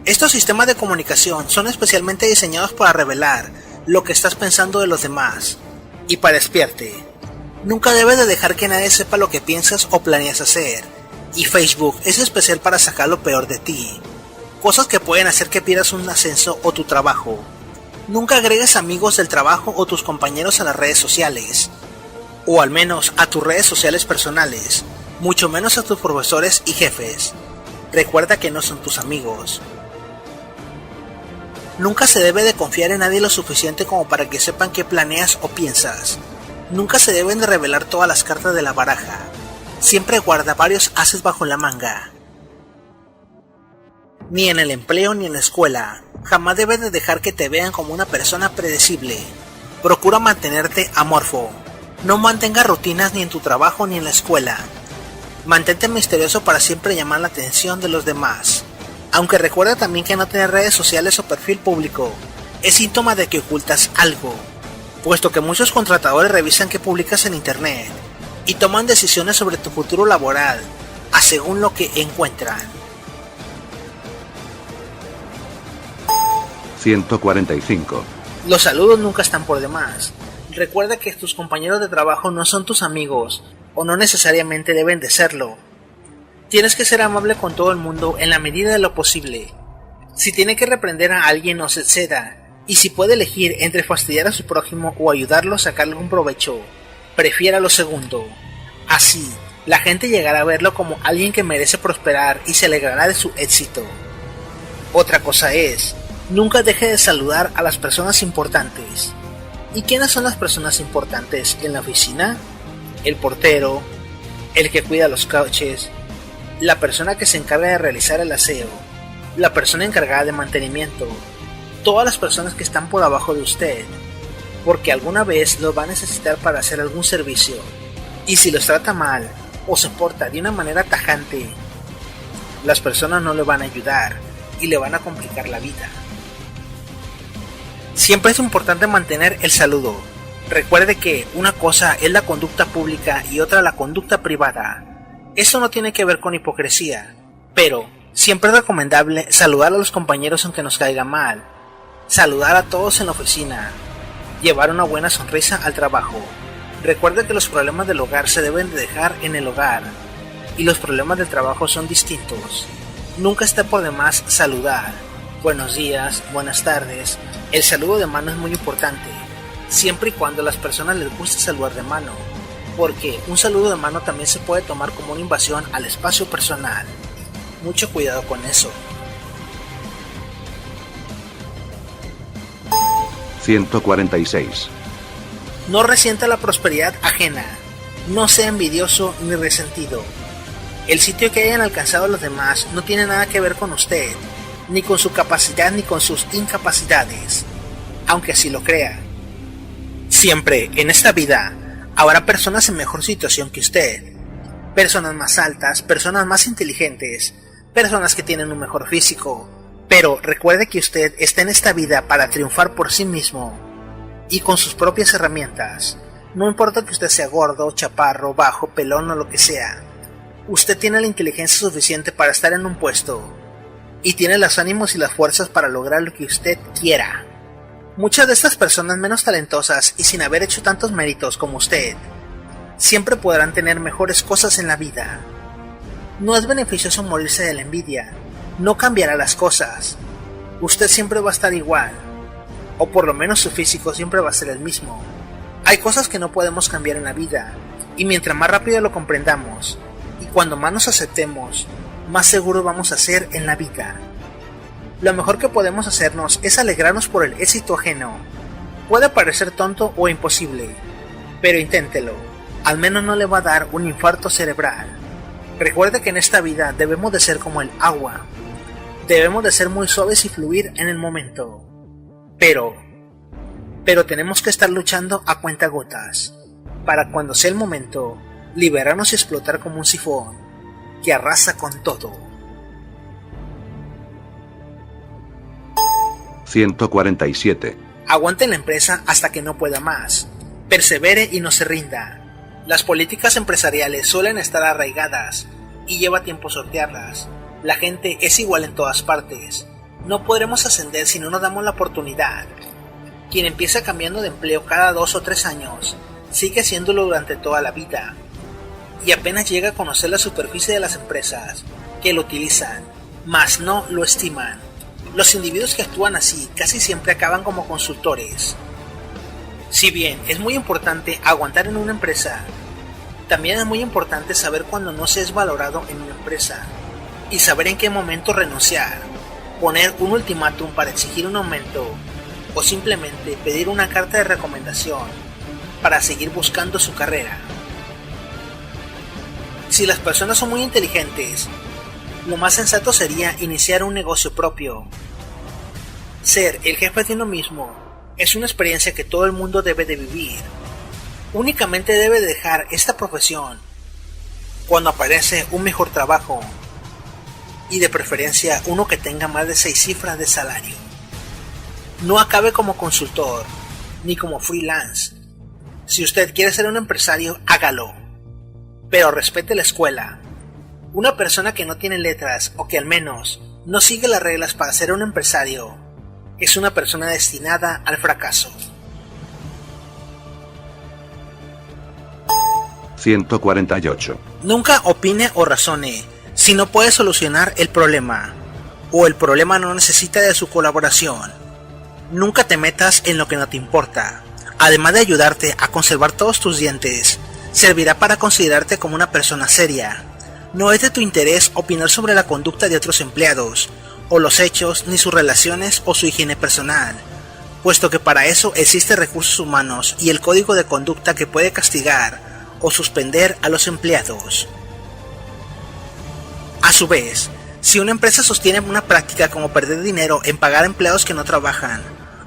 Estos sistemas de comunicación son especialmente diseñados para revelar lo que estás pensando de los demás, y para espiarte. Nunca debes de dejar que nadie sepa lo que piensas o planeas hacer, y Facebook es especial para sacar lo peor de ti, cosas que pueden hacer que pierdas un ascenso o tu trabajo. Nunca agregues amigos del trabajo o tus compañeros a las redes sociales, o al menos a tus redes sociales personales, mucho menos a tus profesores y jefes. Recuerda que no son tus amigos. Nunca se debe de confiar en nadie lo suficiente como para que sepan qué planeas o piensas. Nunca se deben de revelar todas las cartas de la baraja. Siempre guarda varios ases bajo la manga. Ni en el empleo ni en la escuela, jamás debes de dejar que te vean como una persona predecible. Procura mantenerte amorfo. No mantenga rutinas ni en tu trabajo ni en la escuela. Mantente misterioso para siempre llamar la atención de los demás. Aunque recuerda también que no tener redes sociales o perfil público es síntoma de que ocultas algo, puesto que muchos contratadores revisan qué publicas en internet y toman decisiones sobre tu futuro laboral a según lo que encuentran. 145. Los saludos nunca están por demás. Recuerda que tus compañeros de trabajo no son tus amigos, o no necesariamente deben de serlo. Tienes que ser amable con todo el mundo en la medida de lo posible. Si tiene que reprender a alguien, no se exceda, y si puede elegir entre fastidiar a su prójimo o ayudarlo a sacar algún provecho, prefiera lo segundo. Así, La gente llegará a verlo como alguien que merece prosperar y se alegrará de su éxito. Otra cosa es, nunca deje de saludar a las personas importantes. ¿Y quiénes son las personas importantes en la oficina? El portero, el que cuida los coches, la persona que se encarga de realizar el aseo, la persona encargada de mantenimiento, todas las personas que están por abajo de usted, porque alguna vez los va a necesitar para hacer algún servicio, y si los trata mal o se porta de una manera tajante, las personas no le van a ayudar y le van a complicar la vida. Siempre es importante mantener el saludo. Recuerde que una cosa es la conducta pública y otra la conducta privada. Eso no tiene que ver con hipocresía, pero siempre es recomendable saludar a los compañeros aunque nos caiga mal, saludar a todos en la oficina, llevar una buena sonrisa al trabajo. Recuerde que los problemas del hogar se deben de dejar en el hogar y los problemas del trabajo son distintos. Nunca está por demás saludar. Buenos días, buenas tardes. El saludo de mano es muy importante, siempre y cuando a las personas les guste saludar de mano, porque un saludo de mano también se puede tomar como una invasión al espacio personal. Mucho cuidado con eso. 146. No resienta la prosperidad ajena. No sea envidioso ni resentido. El sitio que hayan alcanzado los demás no tiene nada que ver con usted, ni con su capacidad ni con sus incapacidades, aunque así lo crea. Siempre en esta vida habrá personas en mejor situación que usted, personas más altas, personas más inteligentes, personas que tienen un mejor físico, pero recuerde que usted está en esta vida para triunfar por sí mismo y con sus propias herramientas. No importa que usted sea gordo, chaparro, bajo, pelón o lo que sea, usted tiene la inteligencia suficiente para estar en un puesto y tiene los ánimos y las fuerzas para lograr lo que usted quiera. Muchas de estas personas menos talentosas y sin haber hecho tantos méritos como usted, siempre podrán tener mejores cosas en la vida. No es beneficioso morirse de la envidia, no cambiará las cosas. Usted siempre va a estar igual, o por lo menos su físico siempre va a ser el mismo. Hay cosas que no podemos cambiar en la vida, y mientras más rápido lo comprendamos, y cuando más nos aceptemos, más seguros vamos a ser en la vida. Lo mejor que podemos hacernos es alegrarnos por el éxito ajeno. Puede parecer tonto o imposible, pero inténtelo. Al menos no le va a dar un infarto cerebral. Recuerde que en esta vida debemos de ser como el agua. Debemos de ser muy suaves y fluir en el momento. Pero tenemos que estar luchando a cuentagotas, para cuando sea el momento, liberarnos y explotar como un sifón, que arrasa con todo. 147. Aguante en la empresa hasta que no pueda más. Persevere y no se rinda. Las políticas empresariales suelen estar arraigadas y lleva tiempo sortearlas. La gente es igual en todas partes. No podremos ascender si no nos damos la oportunidad. Quien empieza cambiando de empleo cada 2 o 3 años, sigue haciéndolo durante toda la vida. Y apenas llega a conocer la superficie de las empresas que lo utilizan, mas no lo estiman. Los individuos que actúan así casi siempre acaban como consultores. Si bien es muy importante aguantar en una empresa, también es muy importante saber cuándo no se es valorado en una empresa y saber en qué momento renunciar, poner un ultimátum para exigir un aumento o simplemente pedir una carta de recomendación para seguir buscando su carrera. Si las personas son muy inteligentes, lo más sensato sería iniciar un negocio propio. Ser el jefe de uno mismo es una experiencia que todo el mundo debe de vivir. Únicamente debe dejar esta profesión cuando aparece un mejor trabajo y de preferencia uno que tenga más de 6 cifras de salario. No acabe como consultor ni como freelance. Si usted quiere ser un empresario, hágalo, pero respete la escuela. Una persona que no tiene letras o que al menos no sigue las reglas para ser un empresario es una persona destinada al fracaso. 148. Nunca opine o razone si no puede solucionar el problema o el problema no necesita de su colaboración. Nunca te metas en lo que no te importa. Además de ayudarte a conservar todos tus dientes, servirá para considerarte como una persona seria. No es de tu interés opinar sobre la conducta de otros empleados, o los hechos, ni sus relaciones o su higiene personal, puesto que para eso existen recursos humanos y el código de conducta que puede castigar o suspender a los empleados. A su vez, si una empresa sostiene una práctica como perder dinero en pagar a empleados que no trabajan,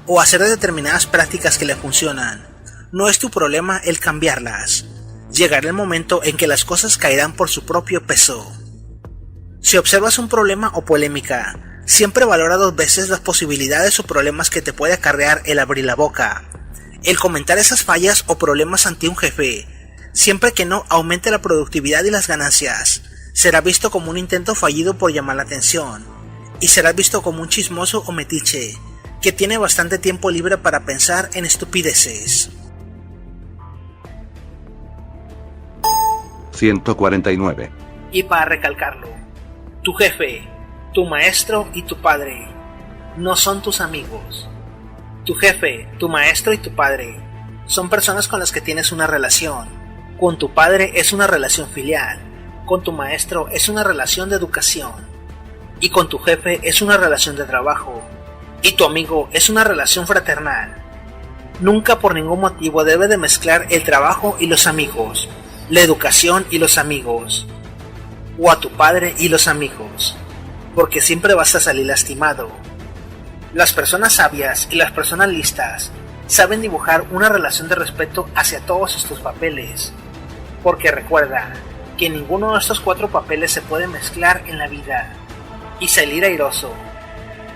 o hacer determinadas prácticas que le funcionan, no es tu problema el cambiarlas. Llegará el momento en que las cosas caerán por su propio peso. Si observas un problema o polémica, siempre valora 2 veces las posibilidades o problemas que te puede acarrear el abrir la boca. El comentar esas fallas o problemas ante un jefe, siempre que no aumente la productividad y las ganancias, será visto como un intento fallido por llamar la atención, y serás visto como un chismoso o metiche, que tiene bastante tiempo libre para pensar en estupideces. 149. Y para recalcarlo, tu jefe, tu maestro y tu padre no son tus amigos. Tu jefe, tu maestro y tu padre son personas con las que tienes una relación. Con tu padre es una relación filial, con tu maestro es una relación de educación, y con tu jefe es una relación de trabajo, y tu amigo es una relación fraternal. Nunca por ningún motivo debe de mezclar el trabajo y los amigos, la educación y los amigos, o a tu padre y los amigos, porque siempre vas a salir lastimado. Las personas sabias y las personas listas saben dibujar una relación de respeto hacia todos estos papeles, porque recuerda que ninguno de estos 4 papeles se puede mezclar en la vida, y salir airoso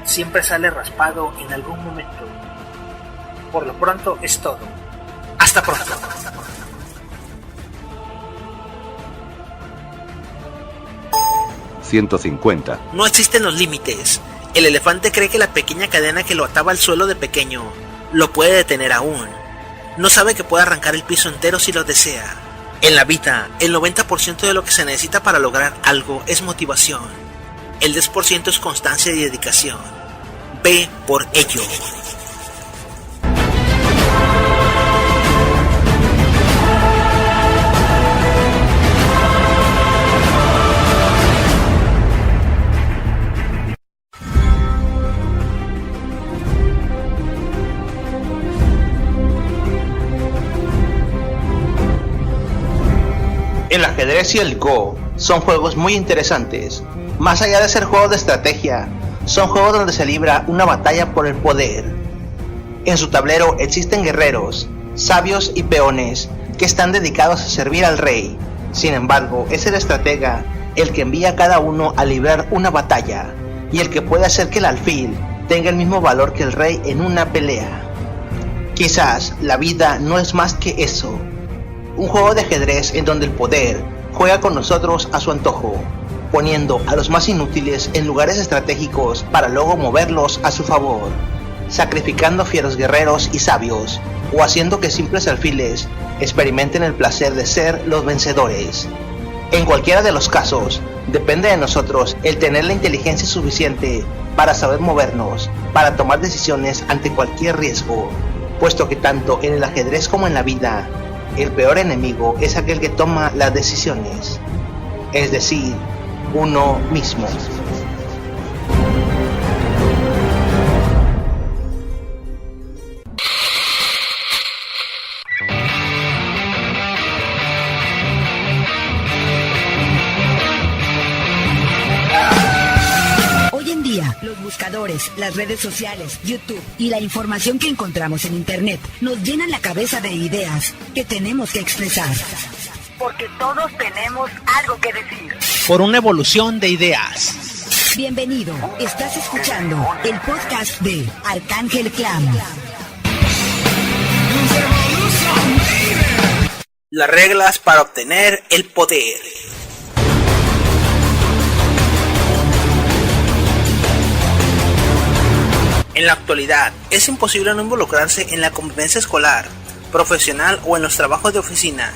siempre sale raspado en algún momento. Por lo pronto es todo. Hasta pronto. 150. No existen los límites. El elefante cree que la pequeña cadena que lo ataba al suelo de pequeño lo puede detener aún. No sabe que puede arrancar el piso entero si lo desea. En la vida, el 90% de lo que se necesita para lograr algo es motivación. El 10% es constancia y dedicación. Ve por ello. El ajedrez y el Go son juegos muy interesantes. Más allá de ser juegos de estrategia, son juegos donde se libra una batalla por el poder. En su tablero existen guerreros, sabios y peones que están dedicados a servir al rey. Sin embargo, es el estratega el que envía a cada uno a librar una batalla, y el que puede hacer que el alfil tenga el mismo valor que el rey en una pelea. Quizás la vida no es más que eso. Un juego de ajedrez en donde el poder juega con nosotros a su antojo, poniendo a los más inútiles en lugares estratégicos para luego moverlos a su favor, sacrificando fieros guerreros y sabios, o haciendo que simples alfiles experimenten el placer de ser los vencedores. En cualquiera de los casos, depende de nosotros el tener la inteligencia suficiente para saber movernos, para tomar decisiones ante cualquier riesgo, puesto que tanto en el ajedrez como en la vida, el peor enemigo es aquel que toma las decisiones, es decir, uno mismo. Los buscadores, las redes sociales, YouTube y la información que encontramos en Internet nos llenan la cabeza de ideas que tenemos que expresar. Porque todos tenemos algo que decir. Por una evolución de ideas. Bienvenido, estás escuchando el podcast de Arcángel Clan. Las reglas para obtener el poder. En la actualidad, es imposible no involucrarse en la convivencia escolar, profesional o en los trabajos de oficina.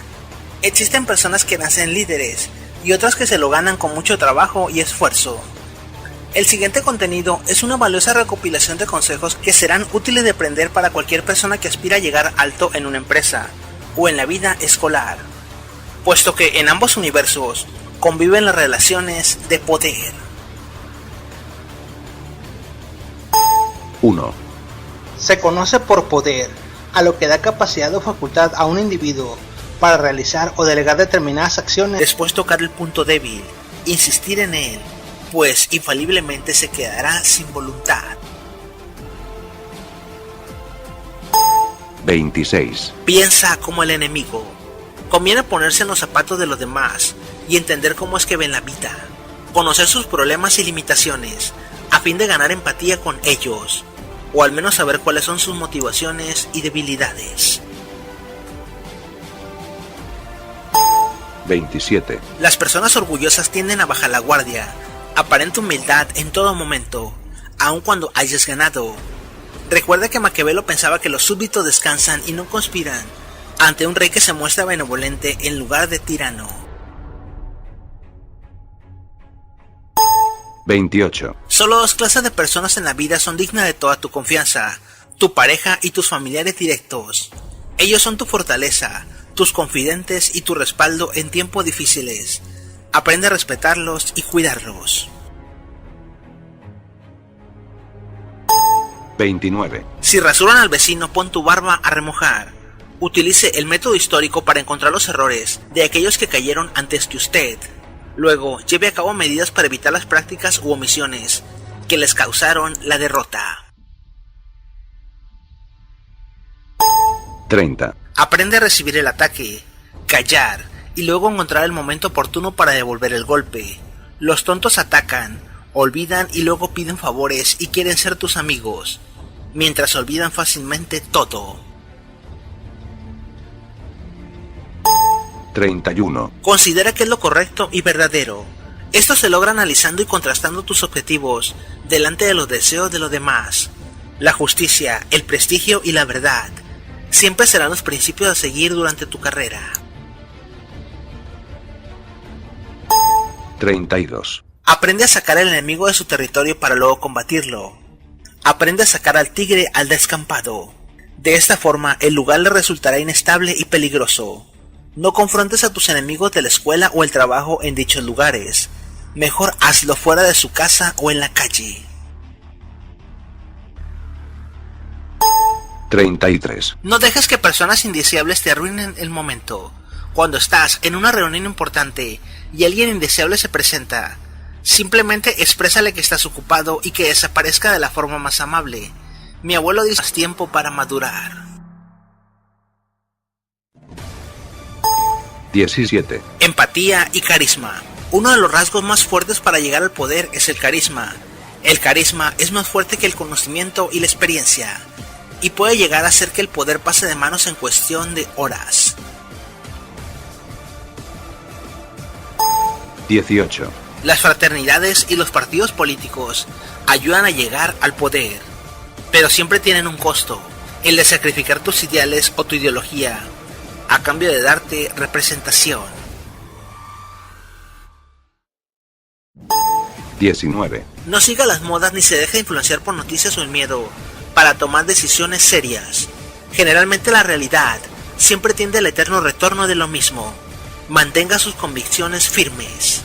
Existen personas que nacen líderes y otras que se lo ganan con mucho trabajo y esfuerzo. El siguiente contenido es una valiosa recopilación de consejos que serán útiles de aprender para cualquier persona que aspira a llegar alto en una empresa o en la vida escolar. puesto que en ambos universos conviven las relaciones de poder. 1, Se conoce por poder a lo que da capacidad o facultad a un individuo para realizar o delegar determinadas acciones. Después tocar el punto débil, insistir en él, pues infaliblemente se quedará sin voluntad. 26, Piensa como el enemigo. Conviene ponerse en los zapatos de los demás y entender cómo es que ven la vida, conocer sus problemas y limitaciones, a fin de ganar empatía con ellos, o al menos saber cuáles son sus motivaciones y debilidades. 27, Las personas orgullosas tienden a bajar la guardia, aparenta humildad en todo momento, aun cuando hayas ganado. Recuerda que Maquiavelo pensaba que los súbditos descansan y no conspiran ante un rey que se muestra benevolente en lugar de tirano. 28, Solo dos clases de personas en la vida son dignas de toda tu confianza: tu pareja y tus familiares directos. Ellos son tu fortaleza, tus confidentes y tu respaldo en tiempos difíciles. Aprende a respetarlos y cuidarlos. 29, Si rasuran al vecino, pon tu barba a remojar. Utilice el método histórico para encontrar los errores de aquellos que cayeron antes que usted. Luego, lleve a cabo medidas para evitar las prácticas u omisiones que les causaron la derrota. 30, Aprende a recibir el ataque, callar y luego encontrar el momento oportuno para devolver el golpe. Los tontos atacan, olvidan y luego piden favores y quieren ser tus amigos, mientras olvidan fácilmente todo. 31, Considera qué es lo correcto y verdadero. Esto se logra analizando y contrastando tus objetivos delante de los deseos de los demás. La justicia, el prestigio y la verdad siempre serán los principios a seguir durante tu carrera. 32, Aprende a sacar al enemigo de su territorio para luego combatirlo. Aprende a sacar al tigre al descampado. De esta forma, el lugar le resultará inestable y peligroso. No confrontes a tus enemigos de la escuela o el trabajo en dichos lugares. Mejor hazlo fuera de su casa o en la calle. 33, No dejes que personas indeseables te arruinen el momento. Cuando estás en una reunión importante y alguien indeseable se presenta, simplemente exprésale que estás ocupado y que desaparezca de la forma más amable. Mi abuelo dice: más tiempo para madurar. 17, Empatía y carisma. Uno de los rasgos más fuertes para llegar al poder es el carisma. El carisma es más fuerte que el conocimiento y la experiencia, y puede llegar a hacer que el poder pase de manos en cuestión de horas. 18, Las fraternidades y los partidos políticos ayudan a llegar al poder, pero siempre tienen un costo: el de sacrificar tus ideales o tu ideología a cambio de darte representación. 19, No siga las modas ni se deje influenciar por noticias o el miedo para tomar decisiones serias. Generalmente la realidad siempre tiende al eterno retorno de lo mismo. Mantenga sus convicciones firmes.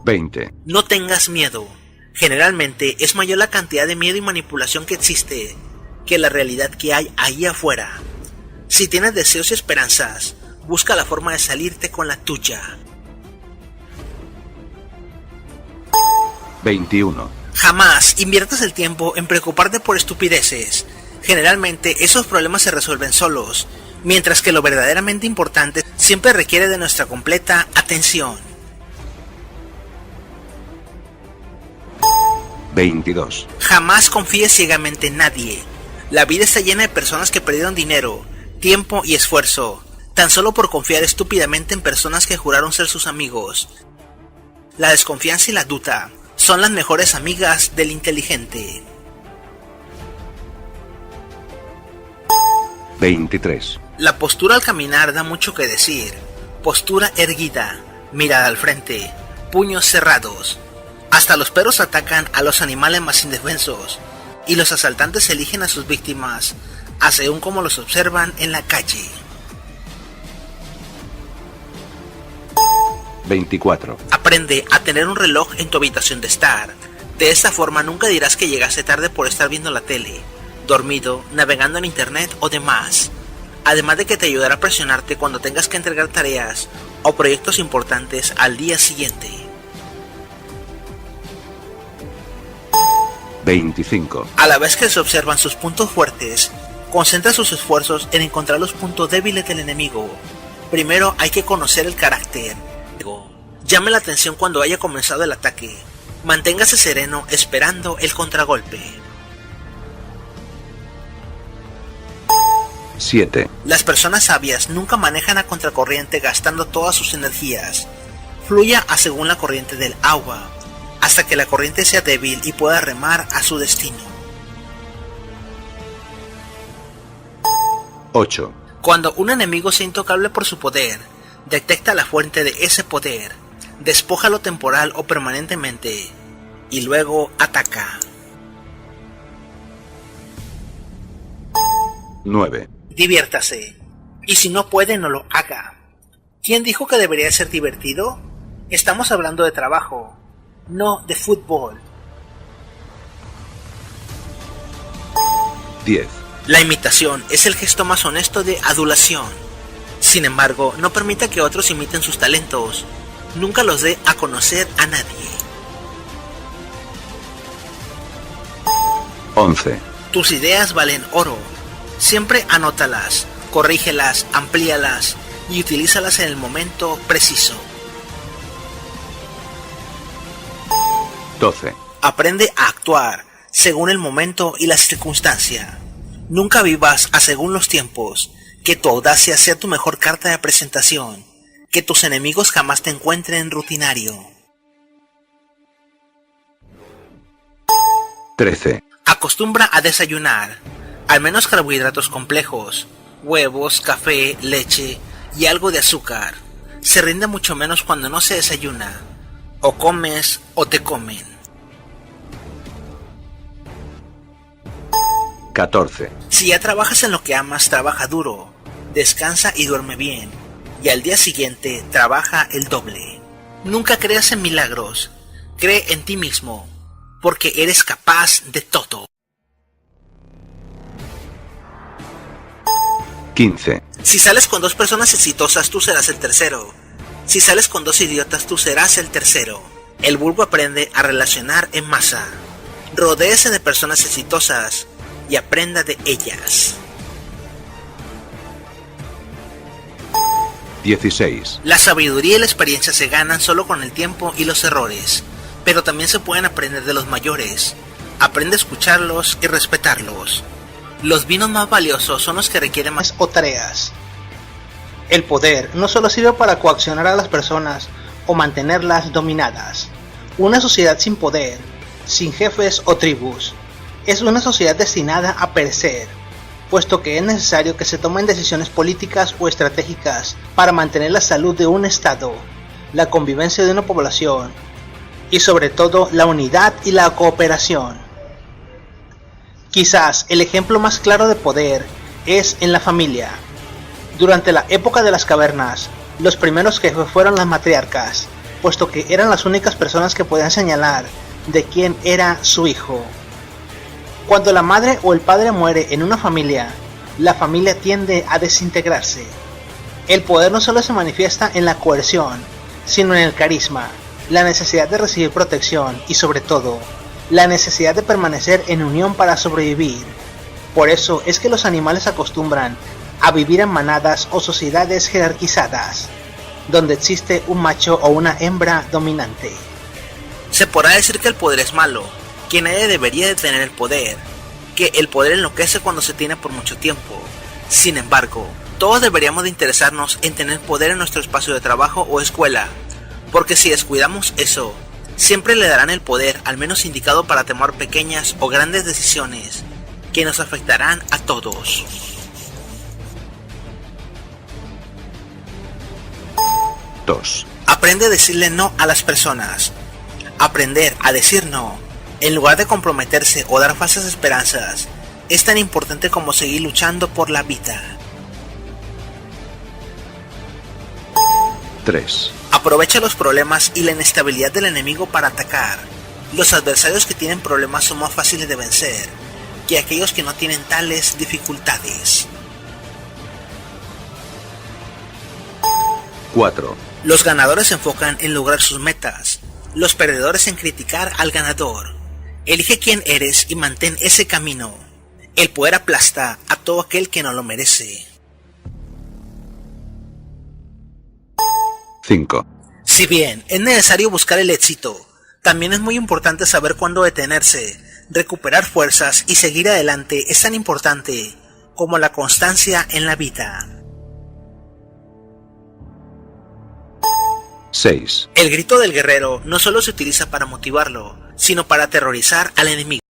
20, No tengas miedo. Generalmente es mayor la cantidad de miedo y manipulación que existe que la realidad que hay ahí afuera. Si tienes deseos y esperanzas, busca la forma de salirte con la tuya. 21, Jamás inviertas el tiempo en preocuparte por estupideces. Generalmente esos problemas se resuelven solos, mientras que lo verdaderamente importante siempre requiere de nuestra completa atención. 22, Jamás confíes ciegamente en nadie. La vida está llena de personas que perdieron dinero, tiempo y esfuerzo, tan solo por confiar estúpidamente en personas que juraron ser sus amigos. La desconfianza y la duda son las mejores amigas del inteligente. 23, La postura al caminar da mucho que decir. Postura erguida, mirada al frente, puños cerrados. Hasta los perros atacan a los animales más indefensos, y los asaltantes eligen a sus víctimas a según como los observan en la calle. 24. Aprende a tener un reloj en tu habitación de estar. De esta forma nunca dirás que llegaste tarde por estar viendo la tele, dormido, navegando en internet o demás. Además de que te ayudará a presionarte cuando tengas que entregar tareas o proyectos importantes al día siguiente. 25. A la vez que se observan sus puntos fuertes, concentra sus esfuerzos en encontrar los puntos débiles del enemigo. Primero hay que conocer el carácter. Llame la atención cuando haya comenzado el ataque. Manténgase sereno esperando el contragolpe. 7. Las personas sabias nunca manejan a contracorriente gastando todas sus energías. Fluya a según la corriente del agua, hasta que la corriente sea débil y pueda remar a su destino. 8. Cuando un enemigo sea intocable por su poder, detecta la fuente de ese poder, despójalo temporal o permanentemente, y luego ataca. 9. Diviértase, y si no puede, no lo haga. ¿Quién dijo que debería ser divertido? Estamos hablando de trabajo, no de fútbol. 10. La imitación es el gesto más honesto de adulación. Sin embargo, no permita que otros imiten sus talentos. Nunca los dé a conocer a nadie. 11. Tus ideas valen oro. Siempre anótalas, corrígelas, amplíalas y utilízalas en el momento preciso. 12. Aprende a actuar según el momento y la circunstancia. Nunca vivas a según los tiempos. Que tu audacia sea tu mejor carta de presentación. Que tus enemigos jamás te encuentren rutinario. 13. Acostumbra a desayunar, al menos carbohidratos complejos, huevos, café, leche y algo de azúcar. Se rinde mucho menos cuando no se desayuna. O comes o te comen. 14. Si ya trabajas en lo que amas, trabaja duro, descansa y duerme bien, y al día siguiente trabaja el doble. Nunca creas en milagros, cree en ti mismo, porque eres capaz de todo. 15. Si sales con 2 personas exitosas, tú serás el tercero. Si sales con 2 idiotas, tú serás el tercero. El vulgo aprende a relacionar en masa. Rodéese de personas exitosas y aprenda de ellas. 16. La sabiduría y la experiencia se ganan solo con el tiempo y los errores, pero también se pueden aprender de los mayores. Aprende a escucharlos y respetarlos. Los vinos más valiosos son los que requieren más o tareas. El poder no solo sirve para coaccionar a las personas o mantenerlas dominadas. Una sociedad sin poder, sin jefes o tribus, es una sociedad destinada a perecer, puesto que es necesario que se tomen decisiones políticas o estratégicas para mantener la salud de un estado, la convivencia de una población y sobre todo la unidad y la cooperación. Quizás el ejemplo más claro de poder es en la familia. Durante la época de las cavernas, los primeros jefes fueron las matriarcas, puesto que eran las únicas personas que podían señalar de quién era su hijo. Cuando la madre o el padre muere en una familia, la familia tiende a desintegrarse. El poder no solo se manifiesta en la coerción, sino en el carisma, la necesidad de recibir protección y sobre todo, la necesidad de permanecer en unión para sobrevivir. Por eso es que los animales acostumbran a vivir en manadas o sociedades jerarquizadas, donde existe un macho o una hembra dominante. Se podrá decir que el poder es malo, que nadie debería de tener el poder, que el poder enloquece cuando se tiene por mucho tiempo. Sin embargo, todos deberíamos de interesarnos en tener poder en nuestro espacio de trabajo o escuela, porque si descuidamos eso, siempre le darán el poder al menos indicado para tomar pequeñas o grandes decisiones que nos afectarán a todos. 2. Aprende a decirle no a las personas. Aprender a decir no, en lugar de comprometerse o dar falsas esperanzas, es tan importante como seguir luchando por la vida. 3, Aprovecha los problemas y la inestabilidad del enemigo para atacar. Los adversarios que tienen problemas son más fáciles de vencer que aquellos que no tienen tales dificultades. 4, Los ganadores se enfocan en lograr sus metas, los perdedores en criticar al ganador. Elige quién eres y mantén ese camino. El poder aplasta a todo aquel que no lo merece. 5, Si bien es necesario buscar el éxito, también es muy importante saber cuándo detenerse, recuperar fuerzas y seguir adelante es tan importante como la constancia en la vida. 6, El grito del guerrero no solo se utiliza para motivarlo, sino para aterrorizar al enemigo.